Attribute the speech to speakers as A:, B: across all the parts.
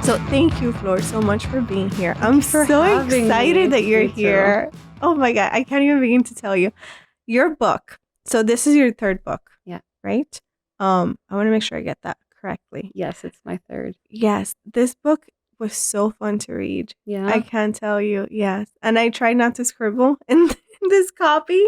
A: So thank you, Flor, so much for being here. I'm so excited that you're here. Oh my God, I can't even begin to tell you. Your book. So this is your third book.
B: Yeah.
A: Right? I want to make sure I get that correctly.
B: Yes, it's my third.
A: Yes. This book was so fun to read.
B: Yeah.
A: I can't tell you. Yes. And I tried not to scribble in this copy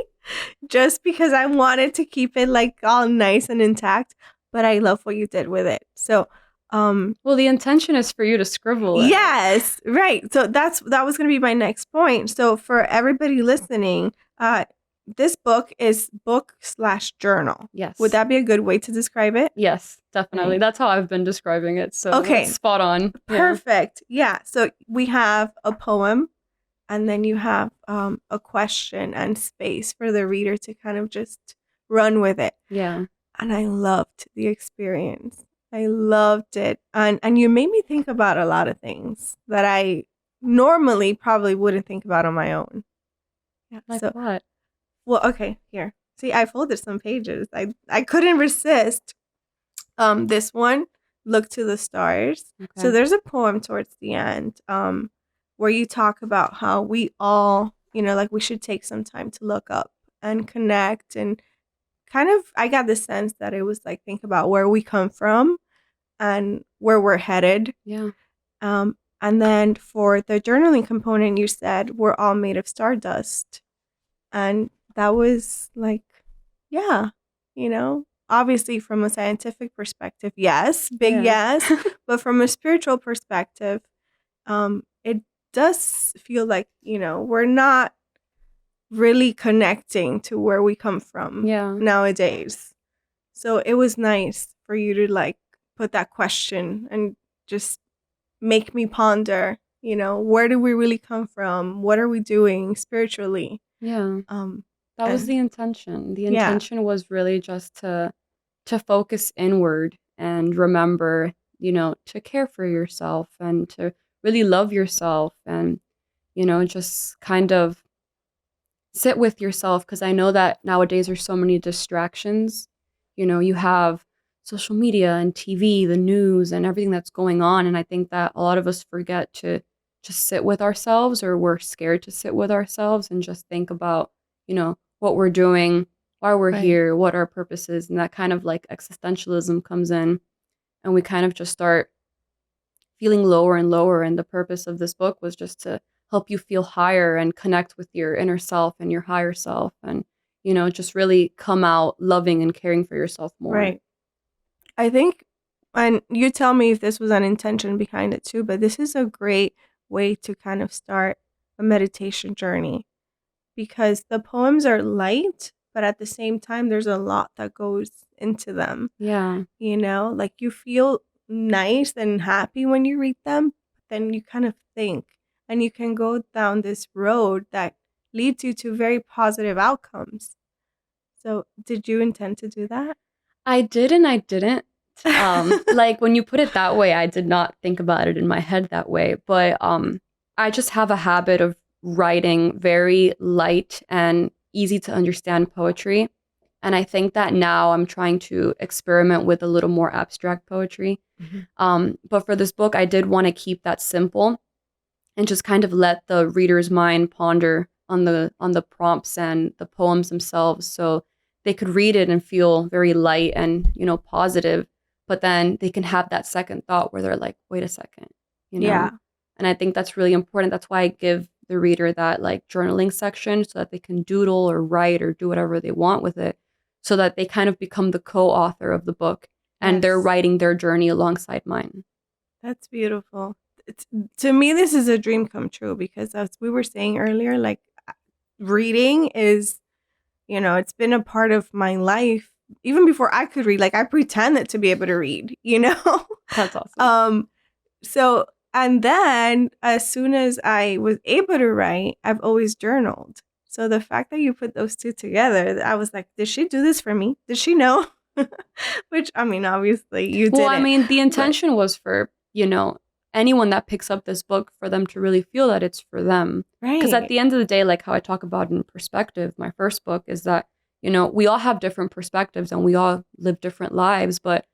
A: just because I wanted to keep it like all nice and intact. But I love what you did with it. So
B: well, the intention is for you to scribble it.
A: Yes, right. So that was going to be my next point. So for everybody listening, this book is book/journal.
B: Yes.
A: Would that be a good way to describe it?
B: Yes, definitely.
A: Right.
B: That's how I've been describing it. So
A: okay,
B: spot on.
A: Perfect. Yeah. So we have a poem, and then you have a question and space for the reader to kind of just run with it.
B: Yeah.
A: And I loved the experience. I loved it. And you made me think about a lot of things that I normally probably wouldn't think about on my own.
B: Yeah, like what?
A: Well, okay, here. See, I folded some pages. I couldn't resist. This one, Look to the Stars. Okay. So there's a poem towards the end where you talk about how we all, like we should take some time to look up and connect and kind of, I got the sense that it was like, think about where we come from and where we're headed.
B: Yeah.
A: And then for the journaling component, you said we're all made of stardust. And that was like, yeah, obviously from a scientific perspective, yes, yes. But from a spiritual perspective, it does feel like, we're not really connecting to where we come from nowadays. So it was nice for you to like put that question and just make me ponder, where do we really come from? What are we doing spiritually?
B: Yeah. That was the intention. The intention was really just to focus inward and remember, to care for yourself and to really love yourself and, just kind of sit with yourself, because I know that nowadays there's so many distractions. You have social media and TV, the news, and everything that's going on. And I think that a lot of us forget to just sit with ourselves, or we're scared to sit with ourselves and just think about, what we're doing, why we're here, what our purpose is. And that kind of like existentialism comes in, and we kind of just start feeling lower and lower. And the purpose of this book was just to help you feel higher and connect with your inner self and your higher self, and just really come out loving and caring for yourself more.
A: Right. I think, and you tell me if this was an intention behind it too, but this is a great way to kind of start a meditation journey, because the poems are light, but at the same time, there's a lot that goes into them.
B: Yeah.
A: Like you feel nice and happy when you read them, but then you kind of think, and you can go down this road that leads you to very positive outcomes. So did you intend to do that?
B: I did and I didn't. Like when you put it that way, I did not think about it in my head that way. But I just have a habit of writing very light and easy to understand poetry. And I think that now I'm trying to experiment with a little more abstract poetry. Mm-hmm. But for this book, I did want to keep that simple and just kind of let the reader's mind ponder on the prompts and the poems themselves, so they could read it and feel very light and, positive, but then they can have that second thought where they're like, wait a second,
A: Yeah.
B: And I think that's really important. That's why I give the reader that like journaling section, so that they can doodle or write or do whatever they want with it, so that they kind of become the co-author of the book and they're writing their journey alongside mine.
A: That's beautiful. To me, this is a dream come true, because as we were saying earlier, like reading is, it's been a part of my life even before I could read. Like I pretended to be able to read,
B: That's awesome.
A: So, and then as soon as I was able to write, I've always journaled. So the fact that you put those two together, I was like, did she do this for me? Did she know? Which, I mean, obviously you did.
B: Well, I mean, the intention was for, anyone that picks up this book, for them to really feel that it's for them. Right. Because at the end of the day, like how I talk about in Perspective, my first book, is that, we all have different perspectives and we all live different lives, but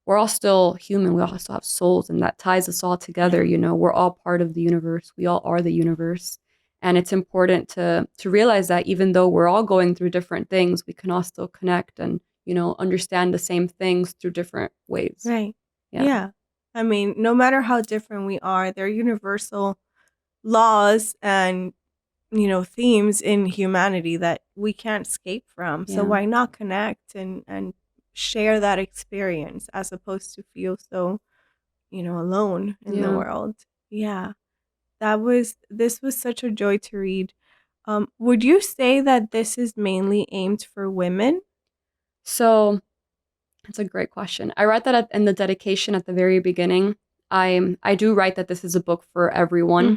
B: we're all still human. We all still have souls, and that ties us all together. You know, we're all part of the universe. We all are the universe. And it's important to realize that even though we're all going through different things, we can all still connect and, you know, understand the same things through different ways.
A: Right. Yeah. I mean, no matter how different we are, there are universal laws and, you know, themes in humanity that we can't escape from. So why not connect and share that experience as opposed to feel so, you know, alone in the world. Yeah. This was such a joy to read. Would you say that this is mainly aimed for women?
B: So that's a great question. I write that in the dedication at the very beginning. I do write that this is a book for everyone.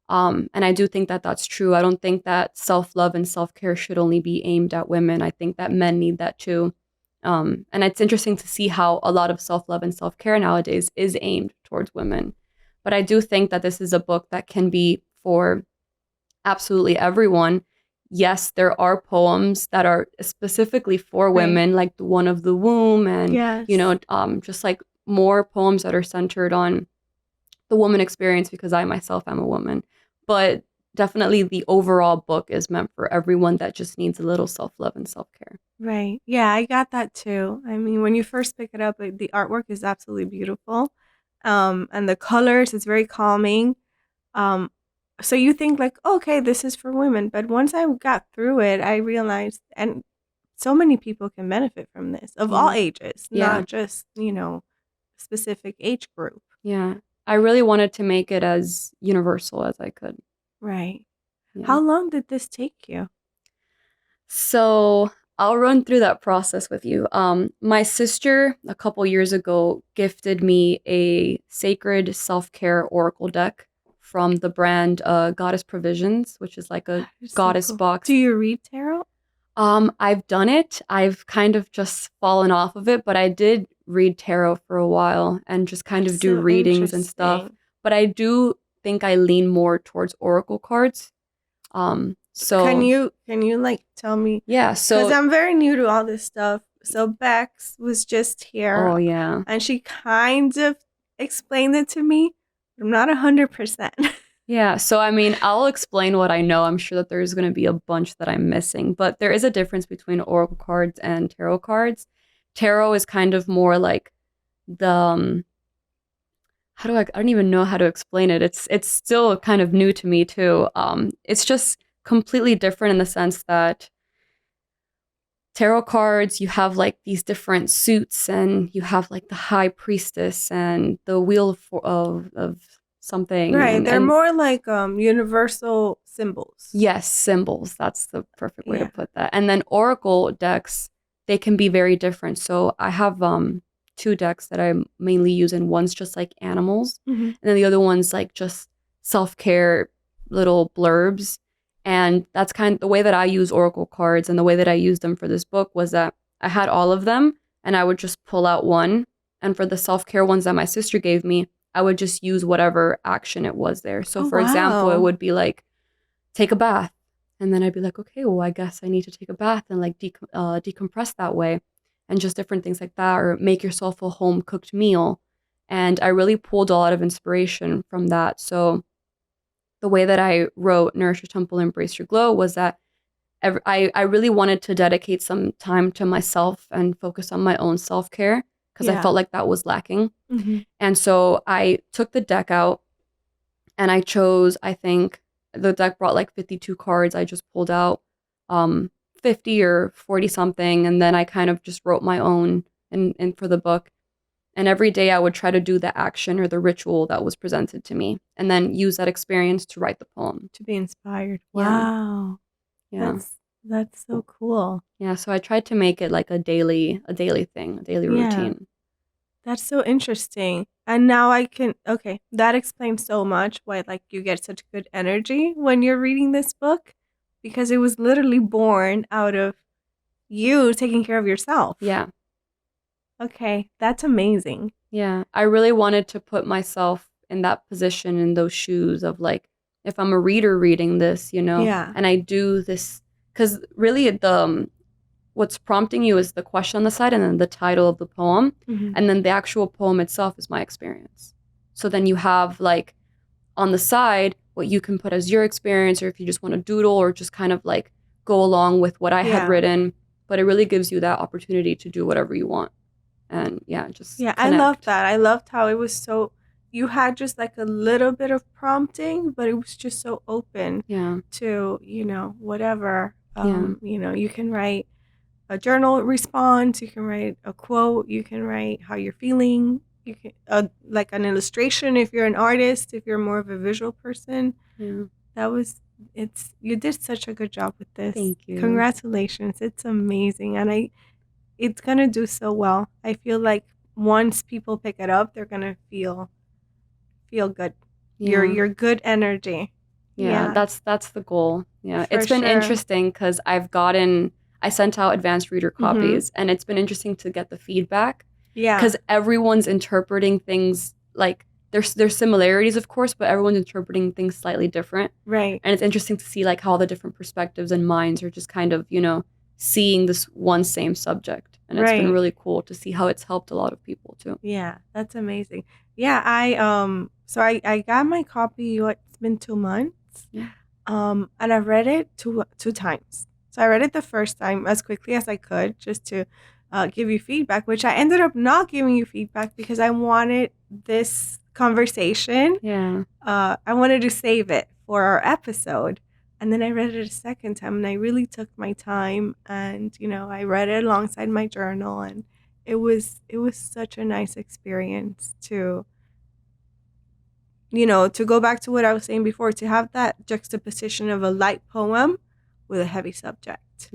A: Mm-hmm.
B: And I do think that that's true. I don't think that self-love and self-care should only be aimed at women. I think that men need that too. And it's interesting to see how a lot of self-love and self-care nowadays is aimed towards women. But I do think that this is a book that can be for absolutely everyone. Yes, there are poems that are specifically for women, like the one of the womb, and you know, just like more poems that are centered on the woman experience, because I myself am a woman. But definitely the overall book is meant for everyone that just needs a little self-love and self-care.
A: Right. Yeah, I got that too. I mean, when you first pick it up, the artwork is absolutely beautiful. And the colors, it's very calming. So you think like, okay, this is for women. But once I got through it, I realized, and so many people can benefit from this of all ages, not just, you know, specific age group.
B: Yeah. I really wanted to make it as universal as I could.
A: Right. Yeah. How long did this take you?
B: So I'll run through that process with you. My sister, a couple years ago, gifted me a sacred self-care oracle deck from the brand Goddess Provisions, which is like a goddess box.
A: Do you read tarot?
B: I've done it. I've kind of just fallen off of it, but I did read tarot for a while and just kind of do readings and stuff. But I do think I lean more towards oracle cards. So
A: can you like tell me?
B: Yeah, so
A: because I'm very new to all this stuff. So Bex was just here.
B: Oh yeah,
A: and she kind of explained it to me. I'm not 100%.
B: Yeah, so I mean, I'll explain what I know. I'm sure that there's going to be a bunch that I'm missing, but there is a difference between oracle cards and tarot cards. Tarot is kind of more like the I don't even know how to explain it. It's still kind of new to me too. It's just completely different in the sense that tarot cards, you have like these different suits, and you have like the high priestess and the wheel of something.
A: Right. They're more like universal symbols.
B: Yes, symbols. That's the perfect way to put that. And then oracle decks, they can be very different. So I have two decks that I mainly use, and one's just like animals, and then the other one's like just self-care little blurbs. And that's kind of the way that I use oracle cards, and the way that I used them for this book was that I had all of them, and I would just pull out one. And for the self-care ones that my sister gave me, I would just use whatever action it was there. So for example, it would be like, take a bath. And then I'd be like, okay, well, I guess I need to take a bath and like decompress that way. And just different things like that, or make yourself a home cooked meal. And I really pulled a lot of inspiration from that. So the way that I wrote Nourish Your Temple, Embrace Your Glow was that I really wanted to dedicate some time to myself and focus on my own self-care, because I felt like that was lacking. And so I took the deck out, and I chose, I think the deck brought like 52 cards. I just pulled out 50 or 40 something, and then I kind of just wrote my own in for the book. And every day I would try to do the action or the ritual that was presented to me, and then use that experience to write the poem.
A: To be inspired. Wow.
B: Yeah.
A: That's so cool.
B: Yeah, so I tried to make it like a daily thing, a daily routine.
A: That's so interesting. And now I can, okay, that explains so much why like you get such good energy when you're reading this book, because it was literally born out of you taking care of yourself.
B: Yeah.
A: Okay, that's amazing.
B: Yeah, I really wanted to put myself in that position, in those shoes of like, if I'm a reader reading this, you know, and I do this, because really what's prompting you is the question on the side and then the title of the poem.
A: Mm-hmm.
B: And then the actual poem itself is my experience. So then you have like on the side what you can put as your experience, or if you just want to doodle or just kind of like go along with what I had written. But it really gives you that opportunity to do whatever you want. And just connect.
A: I love that. I loved how it was so, you had just like a little bit of prompting, but it was just so open to, whatever. You can write a journal response, you can write a quote, you can write how you're feeling, you can like an illustration if you're an artist, if you're more of a visual person. You did such a good job with this.
B: Thank you.
A: Congratulations. It's amazing. And it's going to do so well. I feel like once people pick it up, they're going to feel good. Your good energy.
B: That's the goal. It's been interesting because I sent out advanced reader copies, and it's been interesting to get the feedback. Because everyone's interpreting things like there's similarities, of course, but everyone's interpreting things slightly different.
A: Right.
B: And it's interesting to see like how the different perspectives and minds are just kind of, seeing this one same subject. And it's been really cool to see how it's helped a lot of people too.
A: Yeah, that's amazing. Yeah, I got my copy, it's been 2 months.
B: Yeah.
A: And I've read it two times. So I read it the first time as quickly as I could just to give you feedback, which I ended up not giving you feedback because I wanted this conversation. I wanted to save it for our episode. And then I read it a second time, and I really took my time, and I read it alongside my journal, and it was such a nice experience to go back to what I was saying before, to have that juxtaposition of a light poem with a heavy subject.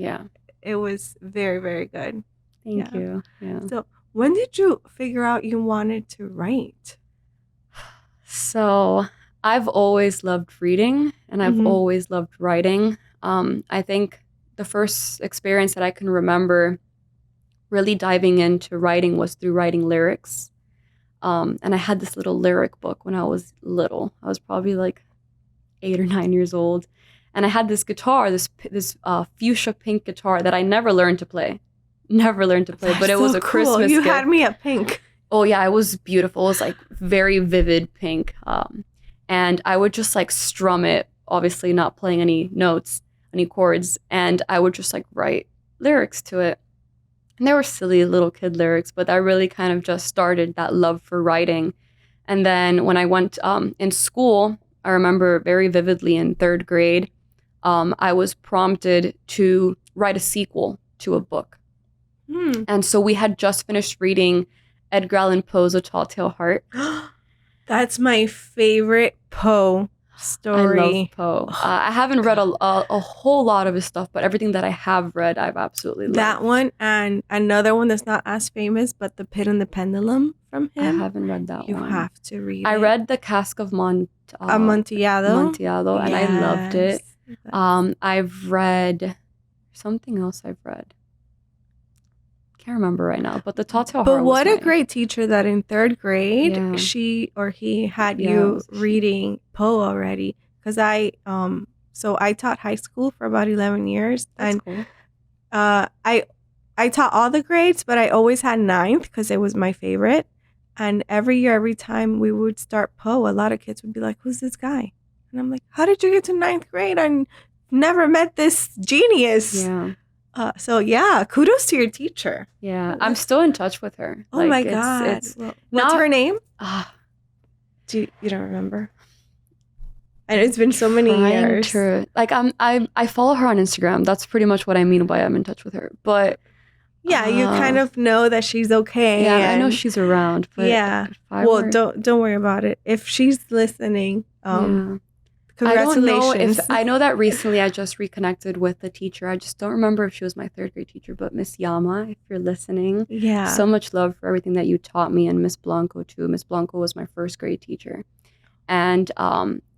A: It was very, very good.
B: Thank you.
A: So when did you figure out you wanted to write?
B: So I've always loved reading, and I've always loved writing. I think the first experience that I can remember really diving into writing was through writing lyrics. And I had this little lyric book when I was little. I was probably like 8 or 9 years old. And I had this guitar, this fuchsia pink guitar that I never learned to play. But it was a Christmas gift.
A: You had me at pink.
B: Oh yeah, it was beautiful. It was like very vivid pink. And I would just like strum it, obviously not playing any notes, any chords. And I would just like write lyrics to it. And they were silly little kid lyrics, but that really kind of just started that love for writing. And then when I went in school, I remember very vividly in 3rd grade, I was prompted to write a sequel to a book. And so we had just finished reading Edgar Allan Poe's A Tall Tale Heart.
A: That's my favorite Poe story.
B: I love Poe. I haven't read a whole lot of his stuff, but everything that I have read, I've absolutely loved.
A: That one and another one that's not as famous, but The Pit and the Pendulum from him.
B: I haven't read that one.
A: You have to read it.
B: I read The Cask of Amontillado, and I loved it. I've read something else I've read. Can't remember right now, but the Tall Tale Heart.
A: But what a great teacher that in 3rd grade she or he had you reading Poe already. Because I taught high school for about 11 years.
B: That's
A: and
B: cool.
A: I taught all the grades, but I always had 9th because it was my favorite. And every year, every time we would start Poe, a lot of kids would be like, "Who's this guy?" And I'm like, "How did you get to 9th grade? I never met this genius."
B: Yeah.
A: Kudos to your teacher.
B: Yeah, I'm still in touch with her.
A: Oh my God. What's her name? You don't remember? And it's been so many years.
B: I follow her on Instagram. That's pretty much what I mean by I'm in touch with her. But
A: yeah, you kind of know that she's okay.
B: Yeah, I know she's around. But
A: don't worry about it. If she's listening, congratulations.
B: I know that recently I just reconnected with the teacher. I just don't remember if she was my 3rd grade teacher, but Miss Yama, if you're listening.
A: Yeah.
B: So much love for everything that you taught me, and Miss Blanco too. Miss Blanco was my 1st grade teacher. And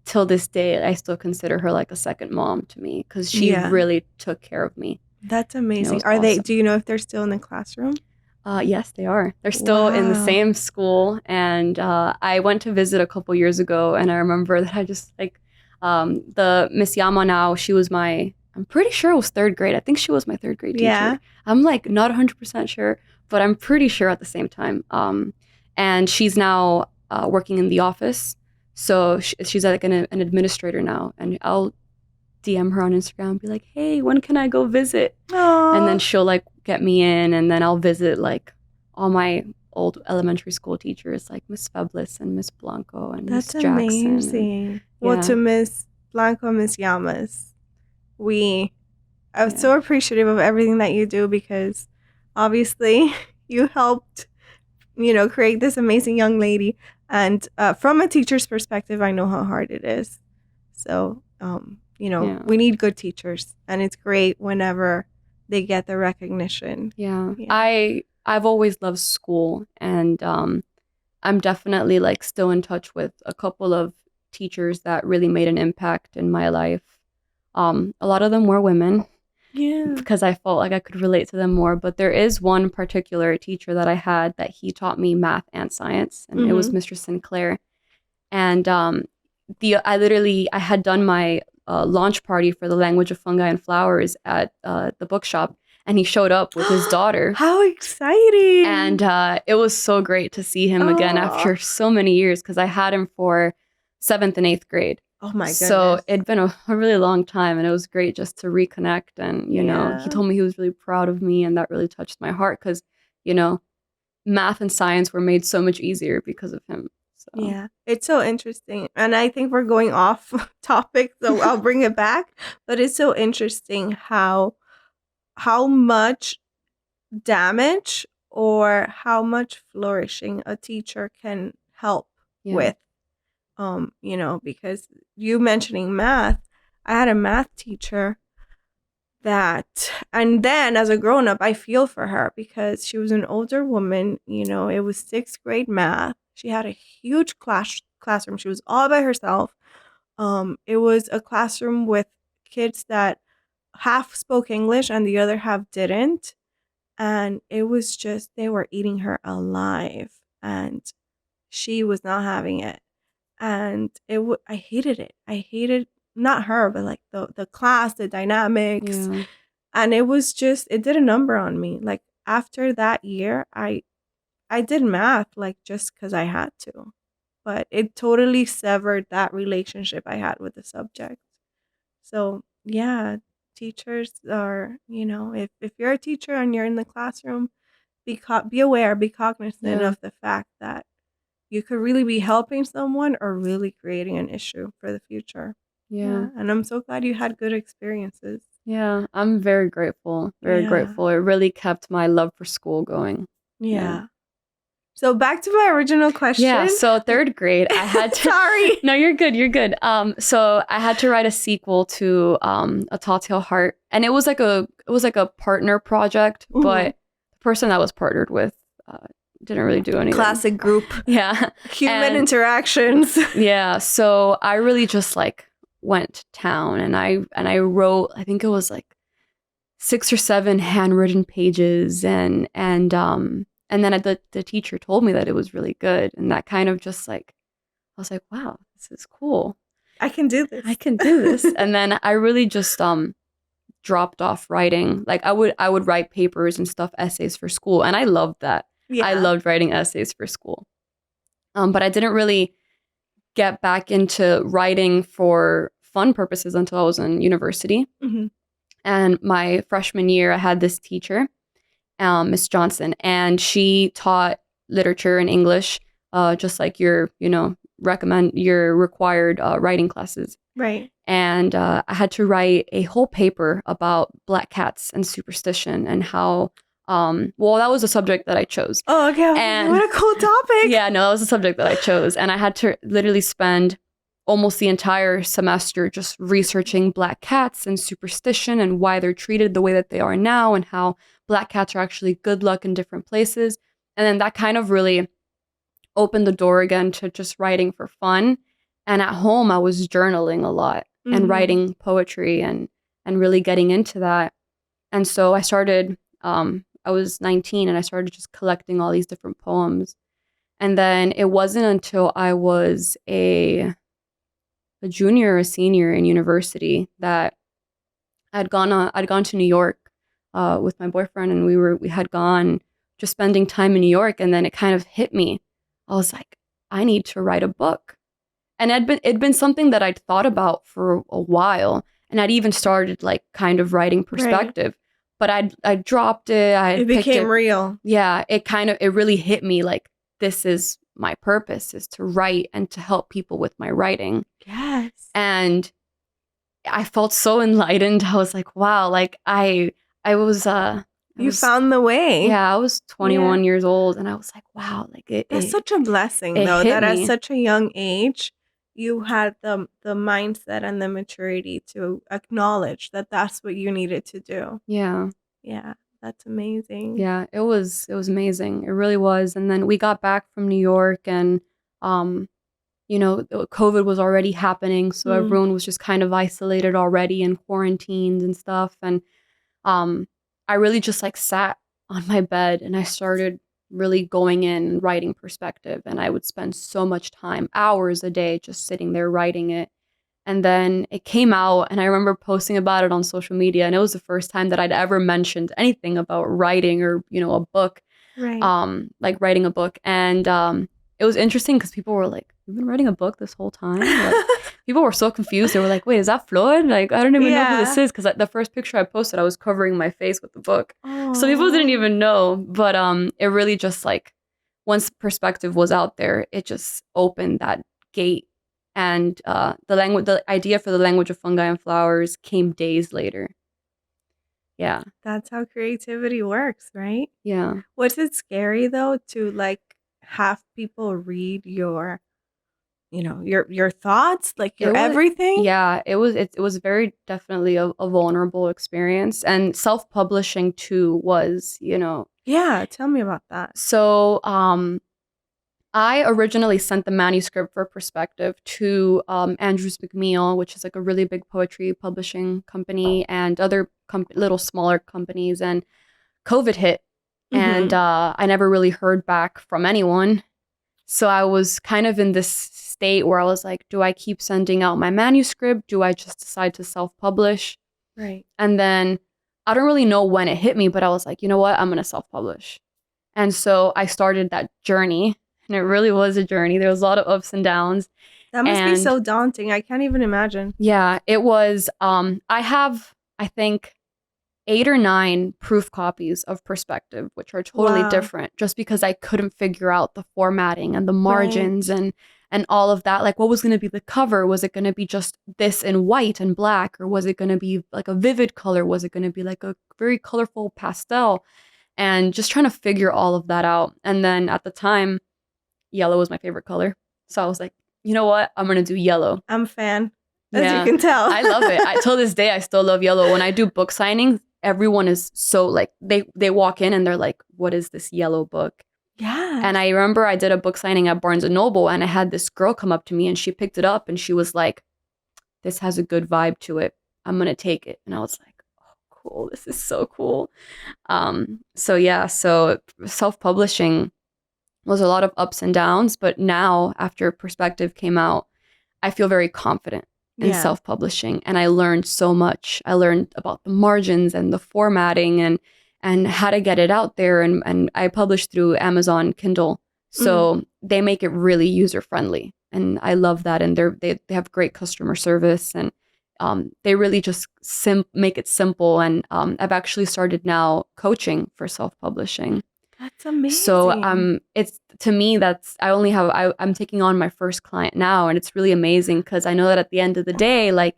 B: till this day, I still consider her like a second mom to me because she really took care of me.
A: That's amazing. Are they? Do you know if they're still in the classroom?
B: Yes, they are. They're still in the same school. And I went to visit a couple years ago, and I remember that I just like the Miss Yama now, she was my I'm pretty sure it was third grade. I think she was my third grade teacher.
A: Yeah.
B: I'm like not 100% sure, but I'm pretty sure at the same time. And she's now working in the office. So she's like an administrator now. And I'll DM her on Instagram and be like, hey, when can I go visit?
A: Aww.
B: And then she'll like get me in, and then I'll visit like all my old elementary school teachers like Miss Febles and Miss Blanco and Miss Jackson.
A: That's amazing. Well, to Miss Blanco, Miss Llamas, I'm so appreciative of everything that you do, because obviously you helped, create this amazing young lady. And from a teacher's perspective, I know how hard it is. So, we need good teachers, and it's great whenever they get the recognition.
B: Yeah. I've always loved school, and I'm definitely like still in touch with a couple of teachers that really made an impact in my life. A lot of them were women.
A: Yeah.
B: Because I felt like I could relate to them more. But there is one particular teacher that I had that he taught me math and science, and it was Mr. Sinclair. And I had done my launch party for the language of fungi and flowers at the bookshop, and he showed up with his daughter.
A: How exciting!
B: And it was so great to see him again after so many years, because I had him for 7th and 8th grade.
A: Oh my goodness.
B: So it'd been a really long time, and it was great just to reconnect. And, he told me he was really proud of me, and that really touched my heart, because, math and science were made so much easier because of him. So.
A: Yeah, it's so interesting. And I think we're going off topic, so I'll bring it back. But it's so interesting how much damage or how much flourishing a teacher can help with. Because you mentioning math, I had a math teacher and then as a grown-up, I feel for her, because she was an older woman. It was 6th grade math. She had a huge classroom. She was all by herself. It was a classroom with kids that half spoke English and the other half didn't. And it was just, they were eating her alive, and she was not having it. And I hated it. I hated not her, but like the class, the dynamics.
B: Yeah.
A: And it was just, it did a number on me. Like after that year, I did math like just because I had to. But it totally severed that relationship I had with the subject. So yeah, teachers are, if you're a teacher and you're in the classroom, be aware, be cognizant of the fact that you could really be helping someone or really creating an issue for the future. Yeah. And I'm so glad you had good experiences.
B: Yeah, I'm very grateful. Very grateful. It really kept my love for school going.
A: Yeah. So back to my original question.
B: Yeah, so 3rd grade, I had to...
A: Sorry.
B: No, you're good. You're good. So I had to write a sequel to A Tall Tale Heart. And it was like a partner project, but the person that was partnered with didn't really do anything.
A: Classic group.
B: Yeah.
A: Human interactions.
B: Yeah. So I really just like went to town, and I wrote, I think it was like 6 or 7 handwritten pages, and then the teacher told me that it was really good, and that kind of just like, I was like, wow, this is cool.
A: I can do this.
B: And then I really just dropped off writing. Like I would write papers and stuff, essays for school, and I loved that. Yeah. I loved writing essays for school. But I didn't really get back into writing for fun purposes until I was in university. Mm-hmm. And my freshman year, I had this teacher, Miss Johnson, and she taught literature and English, just like your required writing classes.
A: Right.
B: And I had to write a whole paper about black cats and superstition, and how, that was a subject that I chose.
A: Oh, okay. And what a cool topic.
B: Yeah, no, that was a subject that I chose. And I had to literally spend almost the entire semester just researching black cats and superstition and why they're treated the way that they are now, and how black cats are actually good luck in different places. And then that kind of really opened the door again to just writing for fun. And at home, I was journaling a lot and writing poetry and really getting into that. And so I started, I was 19, and I started just collecting all these different poems. And then it wasn't until I was a junior or a senior in university that I'd gone to New York with my boyfriend, and we had gone just spending time in New York, and then it kind of hit me. I was like, I need to write a book. And it'd been something that I'd thought about for a while, and I'd even started like kind of writing perspective, but I dropped it.
A: It became real.
B: Yeah, it really hit me like, this is my purpose, is to write and to help people with my writing.
A: Yes.
B: And I felt so enlightened. I was like, wow, like I was
A: you found the way.
B: Yeah, I was 21 years old, and I was like, wow, like
A: that's such a blessing though, that at such a young age you had the mindset and the maturity to acknowledge that that's what you needed to do. Yeah, that's amazing.
B: Yeah, it was amazing. It really was. And then we got back from New York, and COVID was already happening, so everyone was just kind of isolated already and quarantined and stuff. And I really just like sat on my bed, and I started really going in and writing perspective. And I would spend so much time, hours a day, just sitting there writing it. And then it came out, and I remember posting about it on social media, and it was the first time that I'd ever mentioned anything about writing or, a book, like writing a book. And it was interesting because people were like, "You've been writing a book this whole time?" Like, people were so confused. They were like, "Wait, is that Flor? Like, I don't even know who this is." Because the first picture I posted, I was covering my face with the book. Aww. So people didn't even know. But it really just like, once perspective was out there, it just opened that gate. And the idea for the language of fungi and flowers came days later. Yeah.
A: That's how creativity works, right?
B: Yeah.
A: Was it scary though to like have people read your your thoughts, like your everything?
B: Yeah, it was very definitely a vulnerable experience. And self-publishing too was,
A: Yeah, tell me about that.
B: So I originally sent the manuscript for perspective to Andrews McMeel, which is like a really big poetry publishing company, and other little smaller companies. And COVID hit, and I never really heard back from anyone. So I was kind of in this state where I was like, do I keep sending out my manuscript? Do I just decide to self-publish?
A: Right.
B: And then I don't really know when it hit me, but I was like, you know what? I'm going to self-publish. And so I started that journey. And it really was a journey. There was a lot of ups and downs.
A: That must be so daunting. I can't even imagine.
B: Yeah, it was. I have, I think, 8 or 9 proof copies of perspective, which are totally different, just because I couldn't figure out the formatting and the margins and all of that. Like, what was going to be the cover? Was it going to be just this in white and black? Or was it going to be like a vivid color? Was it going to be like a very colorful pastel? And just trying to figure all of that out. And then at the time, yellow was my favorite color. So I was like, you know what? I'm going to do yellow.
A: I'm a fan, as you can tell.
B: I love it. Till this day, I still love yellow. When I do book signings, everyone is so like, they walk in and they're like, what is this yellow book?
A: Yeah.
B: And I remember I did a book signing at Barnes & Noble, and I had this girl come up to me, and she picked it up, and she was like, this has a good vibe to it. I'm going to take it. And I was like, oh, cool. This is so cool. So self-publishing was a lot of ups and downs, but now after perspective came out, I feel very confident in self-publishing, and I learned so much. I learned about the margins and the formatting and how to get it out there, and I published through Amazon Kindle, so they make it really user friendly, and I love that. And they have great customer service, and they really just make it simple. And I've actually started now coaching for self-publishing.
A: That's amazing.
B: So it's, to me, I'm taking on my first client now, and it's really amazing because I know that at the end of the day, like,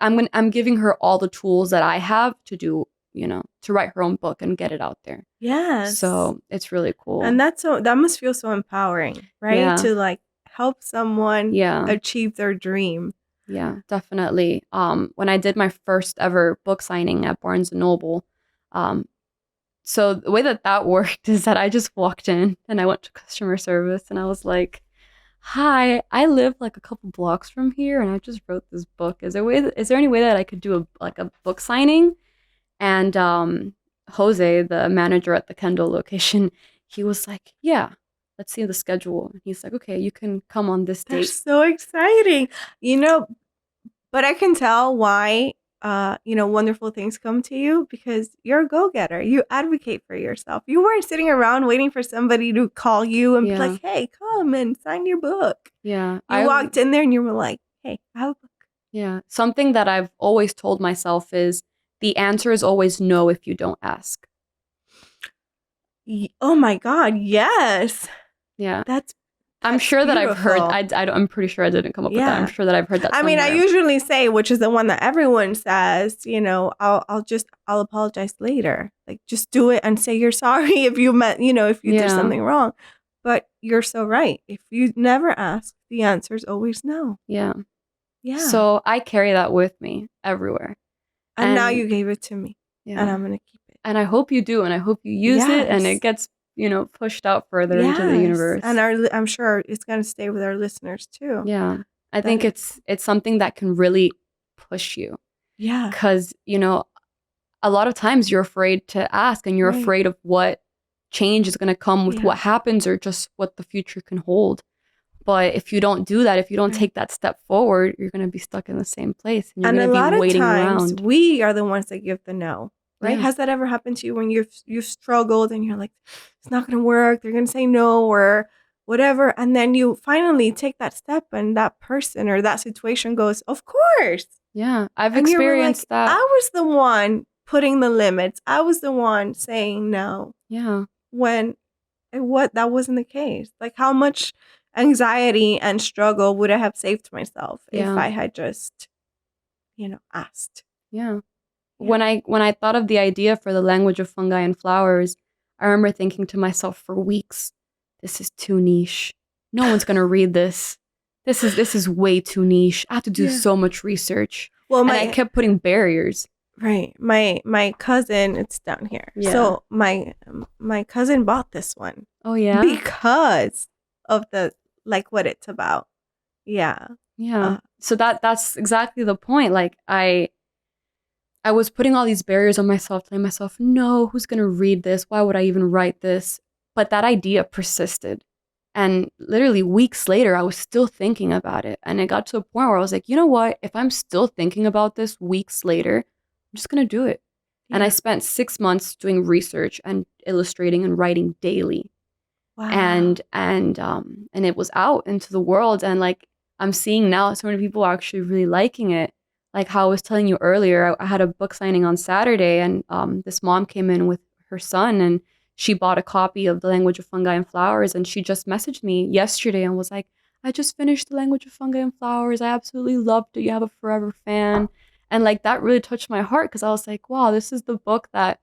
B: I'm giving her all the tools that I have to do, to write her own book and get it out there.
A: Yes.
B: So it's really cool.
A: And that must feel so empowering, right? Yeah. To like help someone achieve their dream.
B: Yeah, definitely. When I did my first ever book signing at Barnes & Noble, so the way that worked is that I just walked in and I went to customer service, and I was like, hi, I live like a couple blocks from here, and I just wrote this book. Is there any way that I could do a book signing? And Jose, the manager at the Kendall location, he was like, yeah, let's see the schedule. And he's like, okay, you can come on this date.
A: That's so exciting. But I can tell why wonderful things come to you because you're a go-getter. You advocate for yourself. You weren't sitting around waiting for somebody to call you and be like, hey, come and sign your book.
B: Yeah.
A: You walked in there and you were like, hey, I have a book.
B: Yeah. Something that I've always told myself is the answer is always no if you don't ask.
A: Oh my God, yes.
B: Yeah.
A: That's
B: I'm sure
A: beautiful.
B: that I've heard, I'm pretty sure I didn't come up with that. I'm sure that I've heard that somewhere.
A: I usually say, which is the one that everyone says, I'll apologize later. Like, just do it and say you're sorry if you if you did something wrong. But you're so right. If you never ask, the answer is always no.
B: Yeah. Yeah. So I carry that with me everywhere.
A: And now you gave it to me. Yeah. And I'm going to keep it.
B: And I hope you do. And I hope you use it and it gets pushed out further into the universe.
A: And I'm sure it's going to stay with our listeners too.
B: Yeah. I think it's something that can really push you. Yeah. Because, a lot of times you're afraid to ask and you're afraid of what change is going to come with what happens or just what the future can hold. But if you don't do that, if you don't take that step forward, you're going to be stuck in the same place. And you're going to be waiting around. A lot of times
A: we are the ones that give the no. Right? Yeah. Has that ever happened to you when you've struggled and you're like, it's not going to work. They're going to say no or whatever. And then you finally take that step and that person or that situation goes, of course.
B: Yeah. I've experienced that.
A: I was the one putting the limits. I was the one saying no. Yeah. When that wasn't the case. Like how much anxiety and struggle would I have saved myself if I had just, asked.
B: Yeah. When I thought of the idea for the language of fungi and flowers, I remember thinking to myself for weeks, this is too niche. No one's going to read this. This is way too niche. I have to do so much research. Well, and I kept putting barriers.
A: Right. My cousin, it's down here. Yeah. So my cousin bought this one.
B: Oh, yeah?
A: Because of what it's about. Yeah.
B: Yeah. So that's exactly the point. Like I was putting all these barriers on myself, telling myself, no, who's going to read this? Why would I even write this? But that idea persisted. And literally weeks later, I was still thinking about it. And it got to a point where I was like, you know what? If I'm still thinking about this weeks later, I'm just going to do it. Yeah. And I spent 6 months doing research and illustrating and writing daily. Wow. And it was out into the world. And like, I'm seeing now so many people are actually really liking it. Like how I was telling you earlier, I had a book signing on Saturday and this mom came in with her son and she bought a copy of The Language of Fungi and Flowers and she just messaged me yesterday and was like, I just finished The Language of Fungi and Flowers. I absolutely loved it. You have a forever fan. And like that really touched my heart because I was like, wow, this is the book that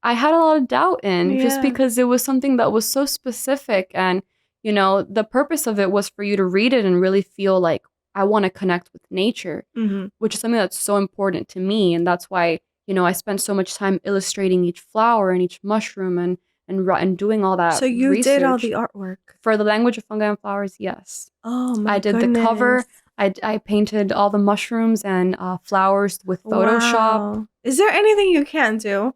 B: I had a lot of doubt in just because it was something that was so specific. And, the purpose of it was for you to read it and really feel like, I want to connect with nature, which is something that's so important to me. And that's why, I spend so much time illustrating each flower and each mushroom and doing all that.
A: So you did all the artwork?
B: For The Language of Fungi and Flowers, yes.
A: Oh, my
B: I did
A: goodness.
B: The cover. I painted all the mushrooms and flowers with Photoshop. Wow.
A: Is there anything you can do?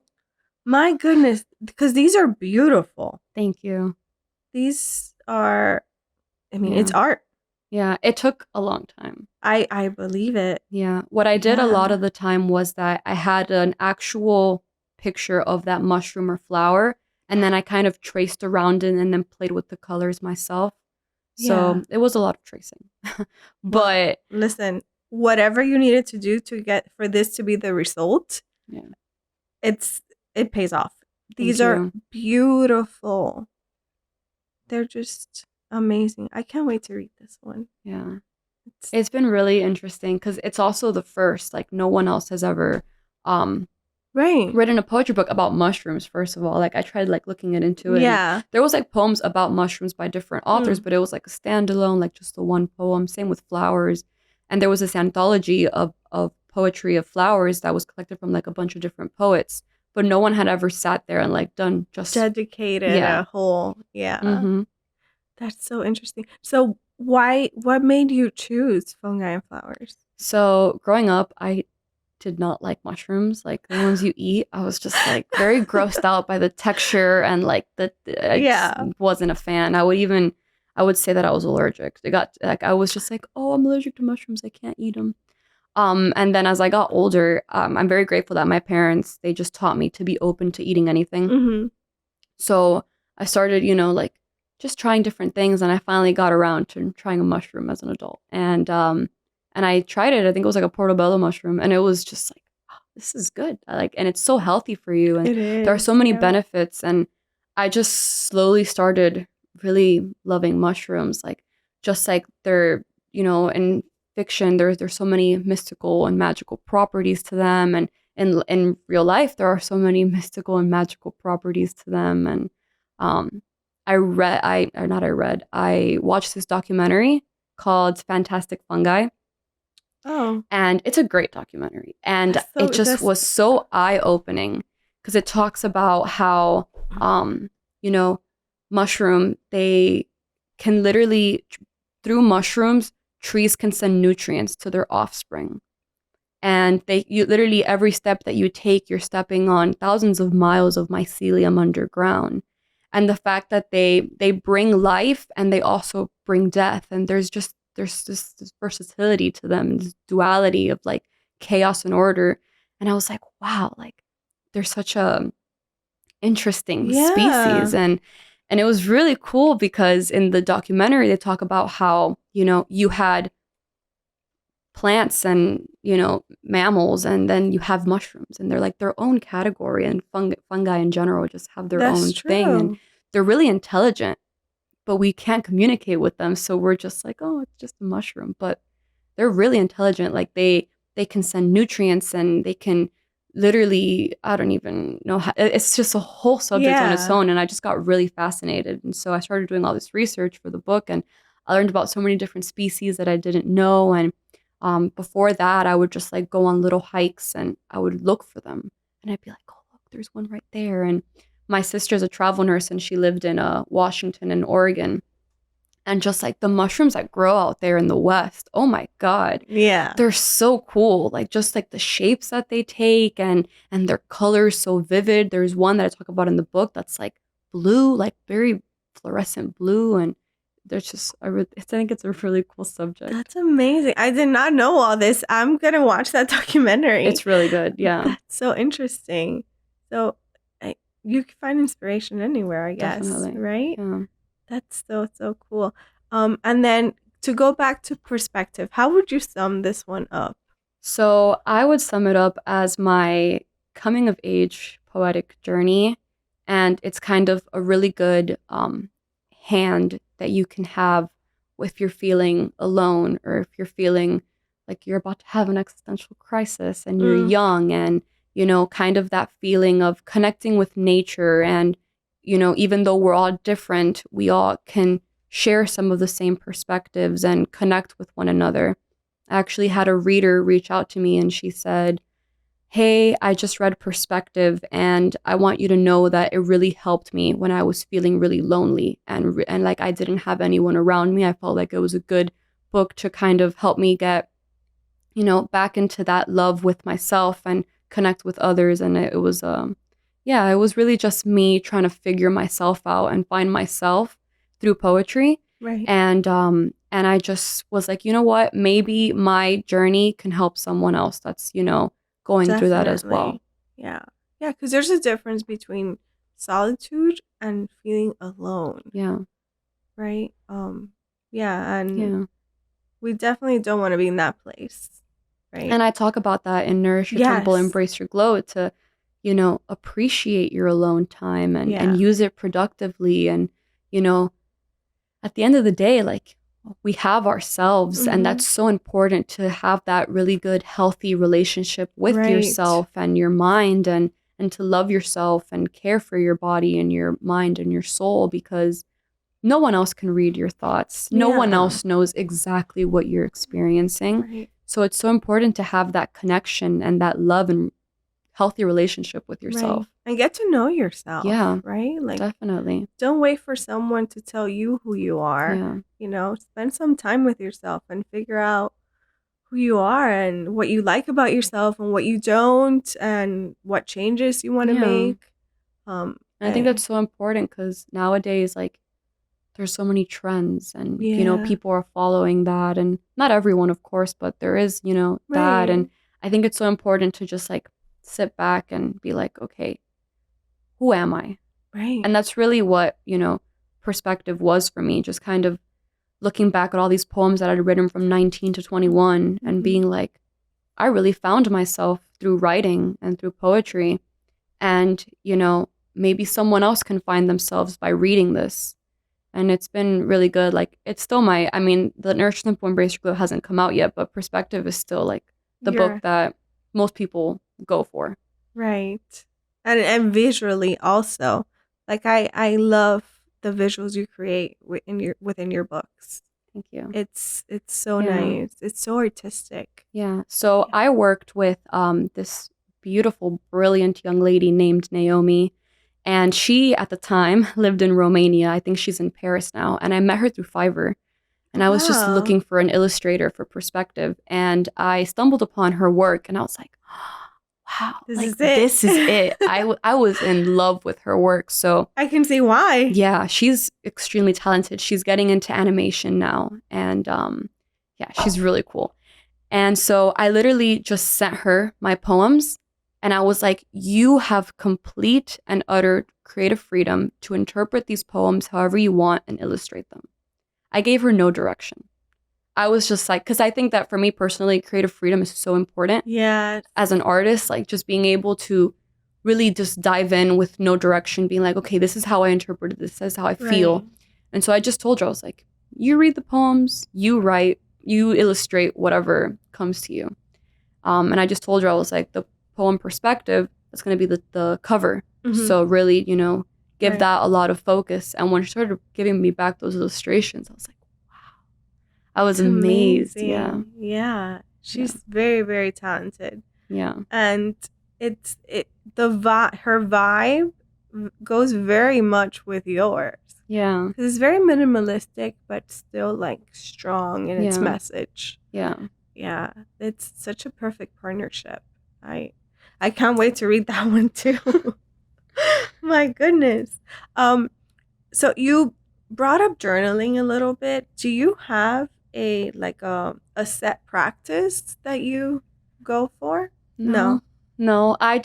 A: My goodness, because these are beautiful.
B: Thank you.
A: These are, it's art.
B: Yeah, it took a long time.
A: I believe it.
B: Yeah. What I did a lot of the time was that I had an actual picture of that mushroom or flower, and then I kind of traced around it and then played with the colors myself. So it was a lot of tracing. But
A: listen, whatever you needed to do for this to be the result, it pays off. These are beautiful. They're just amazing. I can't wait to read this one.
B: Yeah. It's been really interesting because it's also the first. Like no one else has ever written a poetry book about mushrooms, first of all. Like I tried looking into it. Yeah. There was poems about mushrooms by different authors, but it was a standalone, just the one poem. Same with flowers. And there was this anthology of poetry of flowers that was collected from a bunch of different poets. But no one had ever sat there and done just
A: dedicated a whole That's so interesting. So what made you choose fungi and flowers?
B: So growing up, I did not like mushrooms, the ones you eat. I was just very grossed out by the texture and I just wasn't a fan. I would say that I was allergic. I was just oh, I'm allergic to mushrooms. I can't eat them. And then as I got older, I'm very grateful that my parents, they just taught me to be open to eating anything.
A: Mm-hmm.
B: So I started, like just trying different things, and I finally got around to trying a mushroom as an adult. And I tried it. I think it was like a portobello mushroom, and it was just like, "Oh, this is good. And it's so healthy for you, and
A: It
B: there are
A: is.
B: so many
A: Yeah.
B: benefits. And I just slowly started really loving mushrooms, like just like they're, in fiction, there's so many mystical and magical properties to them, and in real life there are so many mystical and magical properties to them. And um I watched this documentary called Fantastic Fungi,
A: Oh,
B: and it's a great documentary, and it just
A: that's
B: was so eye-opening because it talks about how you know mushroom, they can literally, through mushrooms, trees can send nutrients to their offspring. And you literally, every step that you take, you're stepping on thousands of miles of mycelium underground. And the fact that they bring life, and they also bring death, and there's this versatility to them, this duality of like chaos and order. And I was like, wow, like they're such a interesting
A: yeah.
B: species. And it was really cool because in the documentary they talk about how, you had plants and, mammals, and then you have mushrooms, and they're like their own category, and fungi in general just have their
A: That's
B: own thing, and
A: true.
B: they're really intelligent, but we can't communicate with them, so we're just like, oh, it's just a mushroom. But they're really intelligent. Like they can send nutrients, and they can literally, I don't even know how, it's just a whole subject on its
A: Yeah.
B: own. And I just got really fascinated, and so I started doing all this research for the book, and I learned about so many different species that I didn't know. And before that, I would just like go on little hikes, and I would look for them, and I'd be like, oh, look, there's one right there. And my sister's a travel nurse, and she lived in Washington and Oregon, and just like the mushrooms that grow out there in the West, oh my God,
A: Yeah.
B: they're so cool. Like just like the shapes that they take, and their colors so vivid. There's one that I talk about in the book that's like blue, like very fluorescent blue. And there's just, I think it's a really cool subject.
A: That's amazing. I did not know all this. I'm going to watch that documentary.
B: It's really good. Yeah.
A: That's so interesting. So you can find inspiration anywhere, I guess.
B: Definitely.
A: Right?
B: Yeah.
A: That's so cool. And then to go back to perspective, how would you sum this one up?
B: So I would sum it up as my coming of age poetic journey. And it's kind of a really good hand that you can have if you're feeling alone, or if you're feeling like you're about to have an existential crisis, and you're young, and, kind of that feeling of connecting with nature. And, even though we're all different, we all can share some of the same perspectives and connect with one another. I actually had a reader reach out to me, and she said, hey, I just read Perspective, and I want you to know that it really helped me when I was feeling really lonely, and like I didn't have anyone around me. I felt like it was a good book to kind of help me get, back into that love with myself and connect with others. And it was yeah, it was really just me trying to figure myself out and find myself through poetry.
A: Right.
B: And I just was like, you know what? Maybe my journey can help someone else that's, going through that as well.
A: Yeah. Yeah, because there's a difference between solitude and feeling alone.
B: Yeah.
A: Right? Yeah, and we definitely don't want to be in that place. Right?
B: And I talk about that in Nourish Your Temple, Embrace Your Glow, to, appreciate your alone time, and use it productively. And, at the end of the day, like, we have ourselves, and that's so important, to have that really good, healthy relationship with yourself and your mind, and to love yourself and care for your body and your mind and your soul, because no one else can read your thoughts. No one else knows exactly what you're experiencing.
A: Right.
B: So it's so important to have that connection and that love and healthy relationship with yourself.
A: Right. And get to know yourself.
B: Yeah.
A: Right? Like,
B: definitely.
A: Don't wait for someone to tell you who you are.
B: Yeah.
A: Spend some time with yourself and figure out who you are and what you like about yourself and what you don't, and what changes you want to make.
B: And I think that's so important, because nowadays, like, there's so many trends and, people are following that. And not everyone, of course, but there is, that. And I think it's so important to just like sit back and be like, okay, who am I?
A: Right.
B: And that's really what, perspective was for me, just kind of looking back at all these poems that I'd written from 19 to 21 and being like, I really found myself through writing and through poetry. And, maybe someone else can find themselves by reading this. And it's been really good. Like, it's still the Nurture Simple Embrace Your Glow hasn't come out yet, but Perspective is still like the book that most people go for.
A: Right. And visually also. Like, I love the visuals you create within your books.
B: Thank you.
A: It's so nice. It's so artistic.
B: Yeah. So I worked with this beautiful, brilliant young lady named Naomi. And she, at the time, lived in Romania. I think she's in Paris now. And I met her through Fiverr. And I was just looking for an illustrator for Perspective. And I stumbled upon her work. And I was like, wow, this is it. I was in love with her work. So
A: I can see why.
B: Yeah, she's extremely talented. She's getting into animation now. And she's really cool. And so I literally just sent her my poems. And I was like, you have complete and utter creative freedom to interpret these poems however you want and illustrate them. I gave her no direction. I was just like, because I think that for me personally, creative freedom is so important.
A: Yeah.
B: As an artist, like just being able to really just dive in with no direction, being like, okay, this is how I interpreted this. This is how I feel. Right. And so I just told her, I was like, you read the poems, you write, you illustrate whatever comes to you. And I just told her, I was like, the poem Perspective, that's going to be the cover. Mm-hmm. So really, give that a lot of focus. And when she started giving me back those illustrations, I was like, wow. I was amazed.
A: Amazing. Yeah. She's very, very talented.
B: Yeah.
A: And her vibe goes very much with yours.
B: Yeah.
A: Because it's very minimalistic, but still like strong in its message.
B: Yeah.
A: Yeah. It's such a perfect partnership. I can't wait to read that one too. My goodness. So you brought up journaling a little bit. Do you have a set practice that you go for? No.
B: I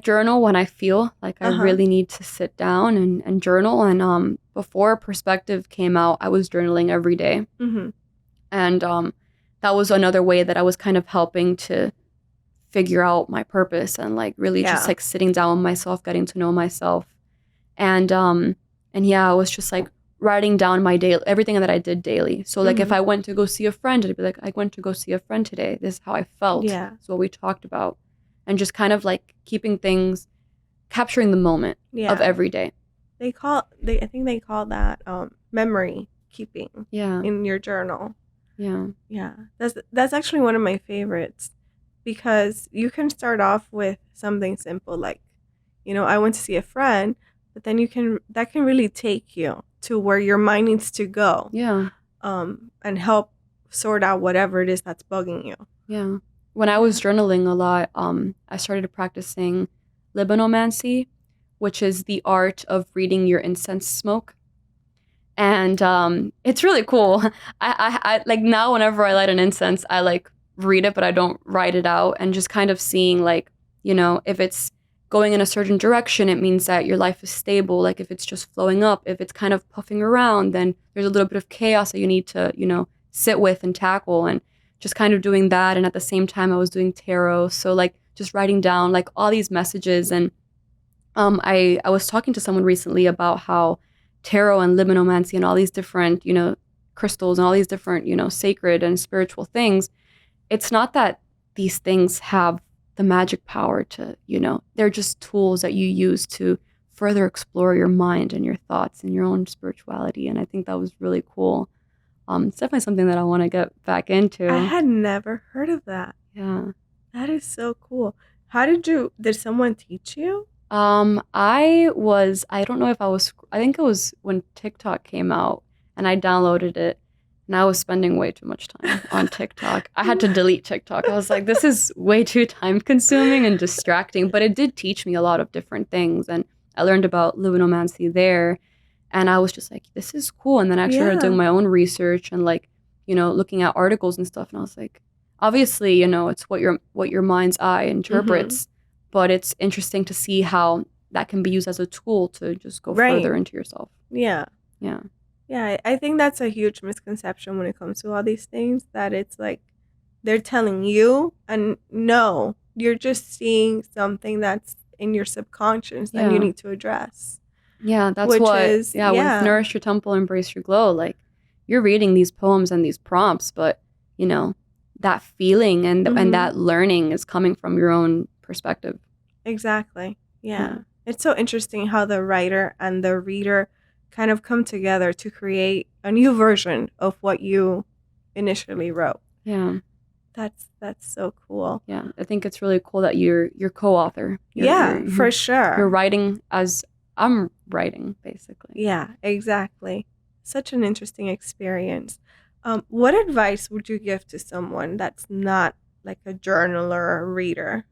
B: journal when I feel like I really need to sit down and journal. And before Perspective came out, I was journaling every day. Mm-hmm. And that was another way that I was kind of helping to figure out my purpose and like really just like sitting down with myself, getting to know myself. And I was just like writing down my day, everything that I did daily. So like if I went to go see a friend, I'd be like, I went to go see a friend today. This is how I felt. Yeah. This is what we talked about. And just kind of like capturing the moment of every day.
A: I think they call that memory keeping in your journal.
B: Yeah.
A: Yeah. That's actually one of my favorites. Because you can start off with something simple like, I went to see a friend, but then that can really take you to where your mind needs to go.
B: Yeah.
A: And help sort out whatever it is that's bugging you.
B: Yeah. When I was journaling a lot, I started practicing Luminomancy, which is the art of reading your incense smoke. And it's really cool. I like now whenever I light an incense, I like read it, but I don't write it out, and just kind of seeing like, if it's going in a certain direction, it means that your life is stable. Like if it's just flowing up, if it's kind of puffing around, then there's a little bit of chaos that you need to, sit with and tackle, and just kind of doing that. And at the same time I was doing tarot. So like just writing down like all these messages. And I was talking to someone recently about how tarot and Luminomancy and all these different, crystals and all these different, sacred and spiritual things, it's not that these things have the magic power to, they're just tools that you use to further explore your mind and your thoughts and your own spirituality. And I think that was really cool. It's definitely something that I want to get back into.
A: I had never heard of that.
B: Yeah.
A: That is so cool. Did someone teach you?
B: I don't know if I think it was when TikTok came out and I downloaded it. And I was spending way too much time on TikTok. I had to delete TikTok. I was like, this is way too time consuming and distracting. But it did teach me a lot of different things. And I learned about Luminomancy there. And I was just like, this is cool. And then I actually started doing my own research and like, you know, looking at articles and stuff. And I was like, obviously, you know, it's what your mind's eye interprets, but it's interesting to see how that can be used as a tool to just go further into yourself.
A: Yeah.
B: Yeah.
A: Yeah, I think that's a huge misconception when it comes to all these things, that it's like they're telling you, and no, you're just seeing something that's in your subconscious that you need to address.
B: Yeah, that's with Nourish Your Temple, Embrace Your Glow, like you're reading these poems and these prompts, but you know, that feeling and that learning is coming from your own perspective.
A: Exactly. Yeah. It's so interesting how the writer and the reader kind of come together to create a new version of what you initially wrote.
B: Yeah.
A: That's so cool.
B: Yeah, I think it's really cool that you're co-author.
A: For sure.
B: You're writing as I'm writing, basically.
A: Yeah, exactly. Such an interesting experience. What advice would you give to someone that's not like a journaler or a reader?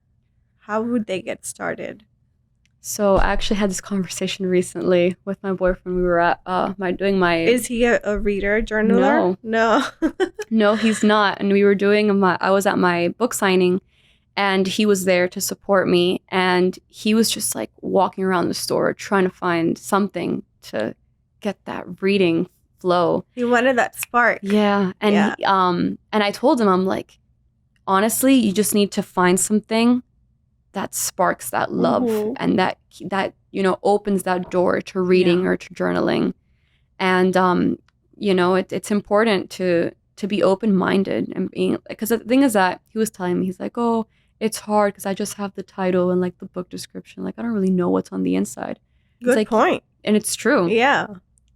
A: How would they get started?
B: So I actually had this conversation recently with my boyfriend. We were at doing my.
A: Is he a reader, journaler? No.
B: No, he's not. And we were doing I was at my book signing, and he was there to support me. And he was just like walking around the store trying to find something to get that reading flow.
A: He wanted that spark.
B: Yeah, and and I told him, I'm like, honestly, you just need to find something that sparks that love and that you know opens that door to reading or to journaling. And you know, it's important to be open-minded and being, because the thing is that he was telling me, he's like, oh, it's hard because I just have the title and like the book description, like I don't really know what's on the inside.
A: Good point.
B: And it's true.
A: Yeah,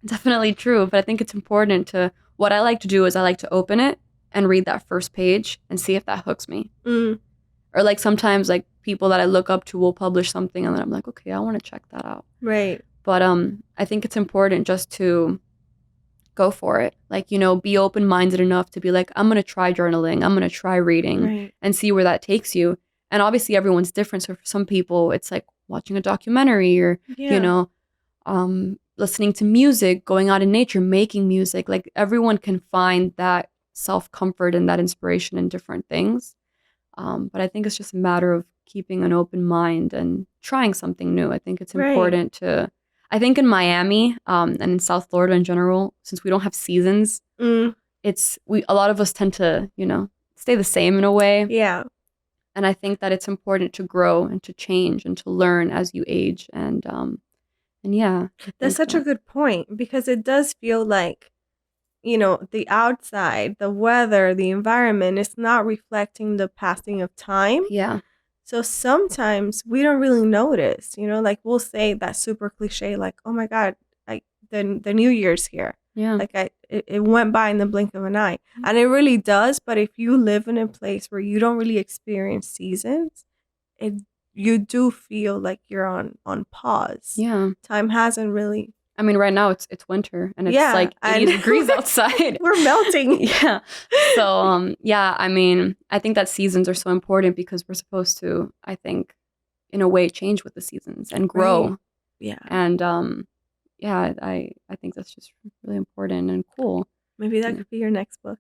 B: definitely true. But I think it's important to, what I like to do is I like to open it and read that first page and see if that hooks me. Or like sometimes like people that I look up to will publish something and then I'm like, okay, I want to check that out.
A: Right.
B: But I think it's important just to go for it. Like, you know, be open-minded enough to be like, I'm going to try journaling. I'm going to try reading and see where that takes you. And obviously everyone's different. So for some people, it's like watching a documentary or, you know, listening to music, going out in nature, making music. Like everyone can find that self-comfort and that inspiration in different things. But I think it's just a matter of keeping an open mind and trying something new. I think it's important to, I think in Miami and in South Florida in general, since we don't have seasons, a lot of us tend to, you know, stay the same in a way.
A: Yeah.
B: And I think that it's important to grow and to change and to learn as you age. And yeah.
A: That's such a good point, because it does feel like, you know, the outside, the weather, the environment is not reflecting the passing of time.
B: Yeah.
A: So sometimes we don't really notice, you know, like we'll say that super cliche, like, oh my God, like the New Year's here.
B: Yeah.
A: Like it went by in the blink of an eye. And it really does. But if you live in a place where you don't really experience seasons, you do feel like you're on pause.
B: Yeah.
A: Time hasn't really.
B: I mean, right now it's winter and it's like 80 degrees outside.
A: We're melting.
B: Yeah. So, yeah, I mean, I think that seasons are so important because we're supposed to, I think, in a way, change with the seasons and grow.
A: Right. Yeah.
B: And, yeah, I think that's just really important and cool.
A: Maybe that could be your next book.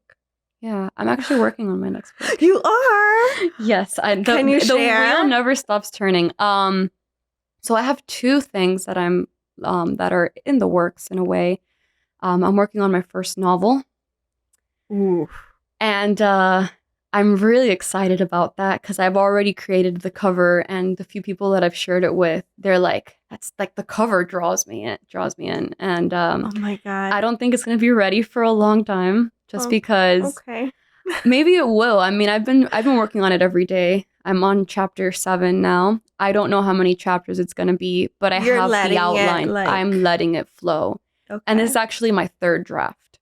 B: Yeah, I'm actually working on my next book.
A: You are?
B: Yes.
A: Can you share?
B: The wheel never stops turning. So I have two things that I'm that are in the works in a way. I'm working on my first novel.
A: Ooh.
B: And I'm really excited about that because I've already created the cover, and the few people that I've shared it with, they're like, that's like the cover draws me in. And
A: oh my God.
B: I don't think it's going to be ready for a long time just because maybe it will. I mean, I've been working on it every day. I'm on chapter 7 now. I don't know how many chapters it's going to be, but I have the outline. I'm letting it flow. Okay. And it's actually my third draft.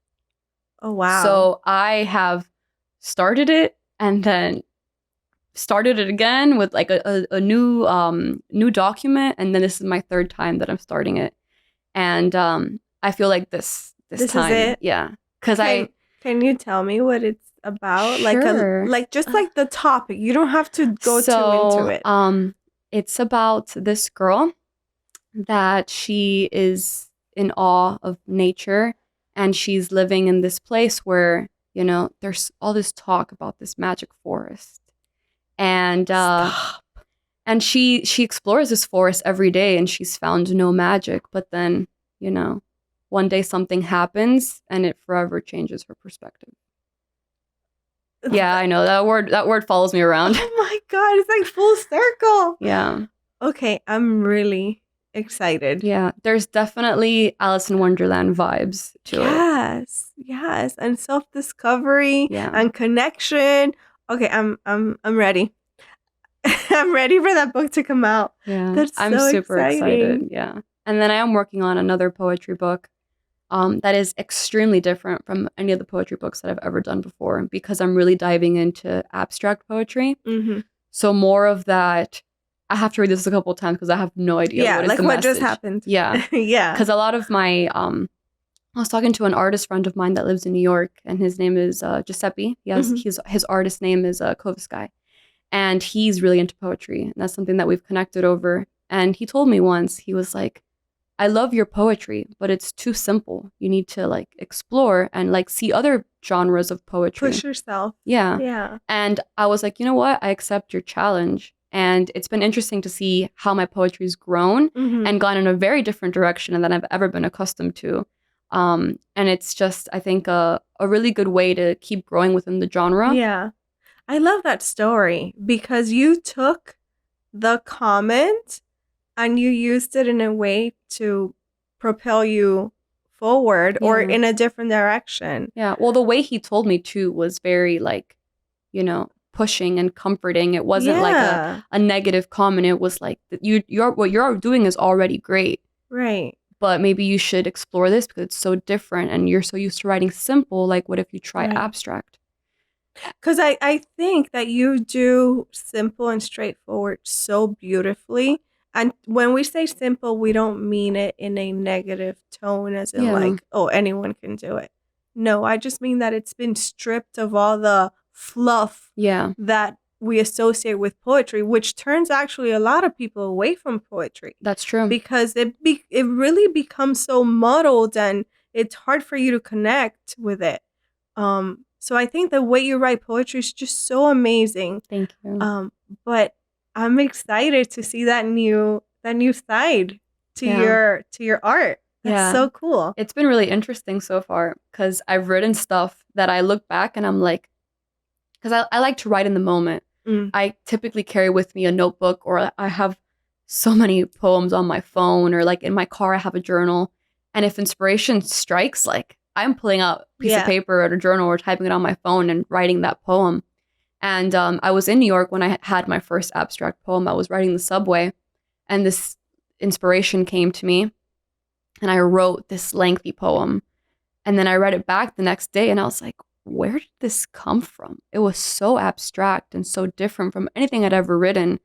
A: Oh, wow.
B: So I have started it and then started it again with like a new document. And then this is my third time that I'm starting it. And I feel like this time.
A: Is it?
B: Yeah. Because
A: Can you tell me what it's about?
B: Sure.
A: Like just like the topic. You don't have to go too into it.
B: It's about this girl that she is in awe of nature, and she's living in this place where, you know, there's all this talk about this magic forest. And and she explores this forest every day, and she's found no magic. But then, you know, one day something happens and it forever changes her perspective. Yeah, I know that word follows me around.
A: Oh my God, it's like full circle.
B: Yeah.
A: Okay, I'm really excited.
B: Yeah, there's definitely Alice in Wonderland vibes to it.
A: Yes, and self-discovery and connection. Okay, I'm ready. I'm ready for that book to come out.
B: Yeah, I'm so super excited. Yeah, and then I am working on another poetry book that is extremely different from any of the poetry books that I've ever done before, because I'm really diving into abstract poetry.
A: Mm-hmm.
B: So more of that. I have to read this a couple of times because I have no idea what is the message.
A: Just happened.
B: Yeah.
A: Yeah.
B: Because a lot of my, I was talking to an artist friend of mine that lives in New York, and his name is Giuseppe. His artist name is Kovaskaj. And he's really into poetry. And that's something that we've connected over. And he told me once, he was like, I love your poetry, but it's too simple. You need to like explore and like see other genres of poetry.
A: Push yourself.
B: Yeah.
A: Yeah.
B: And I was like, you know what? I accept your challenge. And it's been interesting to see how my poetry's grown and gone in a very different direction than I've ever been accustomed to. And it's just, I think, a really good way to keep growing within the genre.
A: Yeah. I love that story because you took the comment and you used it in a way to propel you forward or in a different direction.
B: Yeah. Well, the way he told me too was very like, you know, pushing and comforting. It wasn't like a negative comment. It was like what you're doing is already great.
A: Right.
B: But maybe you should explore this because it's so different and you're so used to writing simple. Like, what if you try abstract?
A: Because I think that you do simple and straightforward so beautifully. And when we say simple, we don't mean it in a negative tone as in like, oh, anyone can do it. No, I just mean that it's been stripped of all the fluff that we associate with poetry, which turns actually a lot of people away from poetry.
B: That's true.
A: Because it really becomes so muddled and it's hard for you to connect with it. So I think the way you write poetry is just so amazing.
B: Thank you.
A: But I'm excited to see that new side to your art. That's so cool.
B: It's been really interesting so far because I've written stuff that I look back and I'm like, because I like to write in the moment. I typically carry with me a notebook, or I have so many poems on my phone, or like in my car I have a journal. And if inspiration strikes, like I'm pulling out a piece of paper or a journal or typing it on my phone and writing that poem. And I was in New York when I had my first abstract poem. I was riding the subway and this inspiration came to me and I wrote this lengthy poem. And then I read it back the next day and I was like, where did this come from? It was so abstract and so different from anything I'd ever written.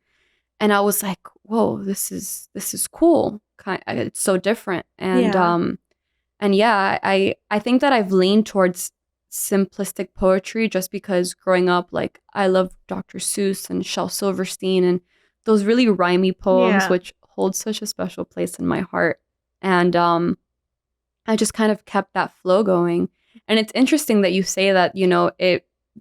B: And I was like, whoa, this is cool. It's so different. And I think that I've leaned towards simplistic poetry just because growing up, like I love Dr. Seuss and Shel Silverstein and those really rhymey poems, which hold such a special place in my heart. And I just kind of kept that flow going. And it's interesting that you say that, you know,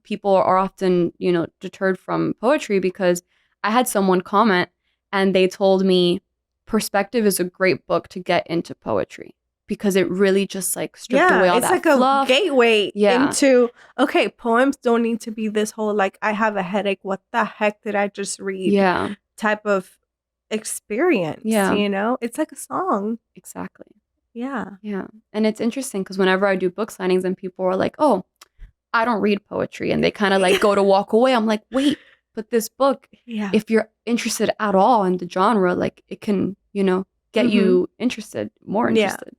B: people are often, you know, deterred from poetry because I had someone comment and they told me Perspective is a great book to get into poetry because it really just like stripped away all that fluff.
A: It's like a gateway into, okay, poems don't need to be this whole like, I have a headache, what the heck did I just read type of experience, you know? It's like a song.
B: Exactly.
A: Yeah.
B: Yeah. And it's interesting because whenever I do book signings and people are like, oh, I don't read poetry, and they kind of like go to walk away, I'm like, wait, but this book, if you're interested at all in the genre, like it can, you know, get you more interested.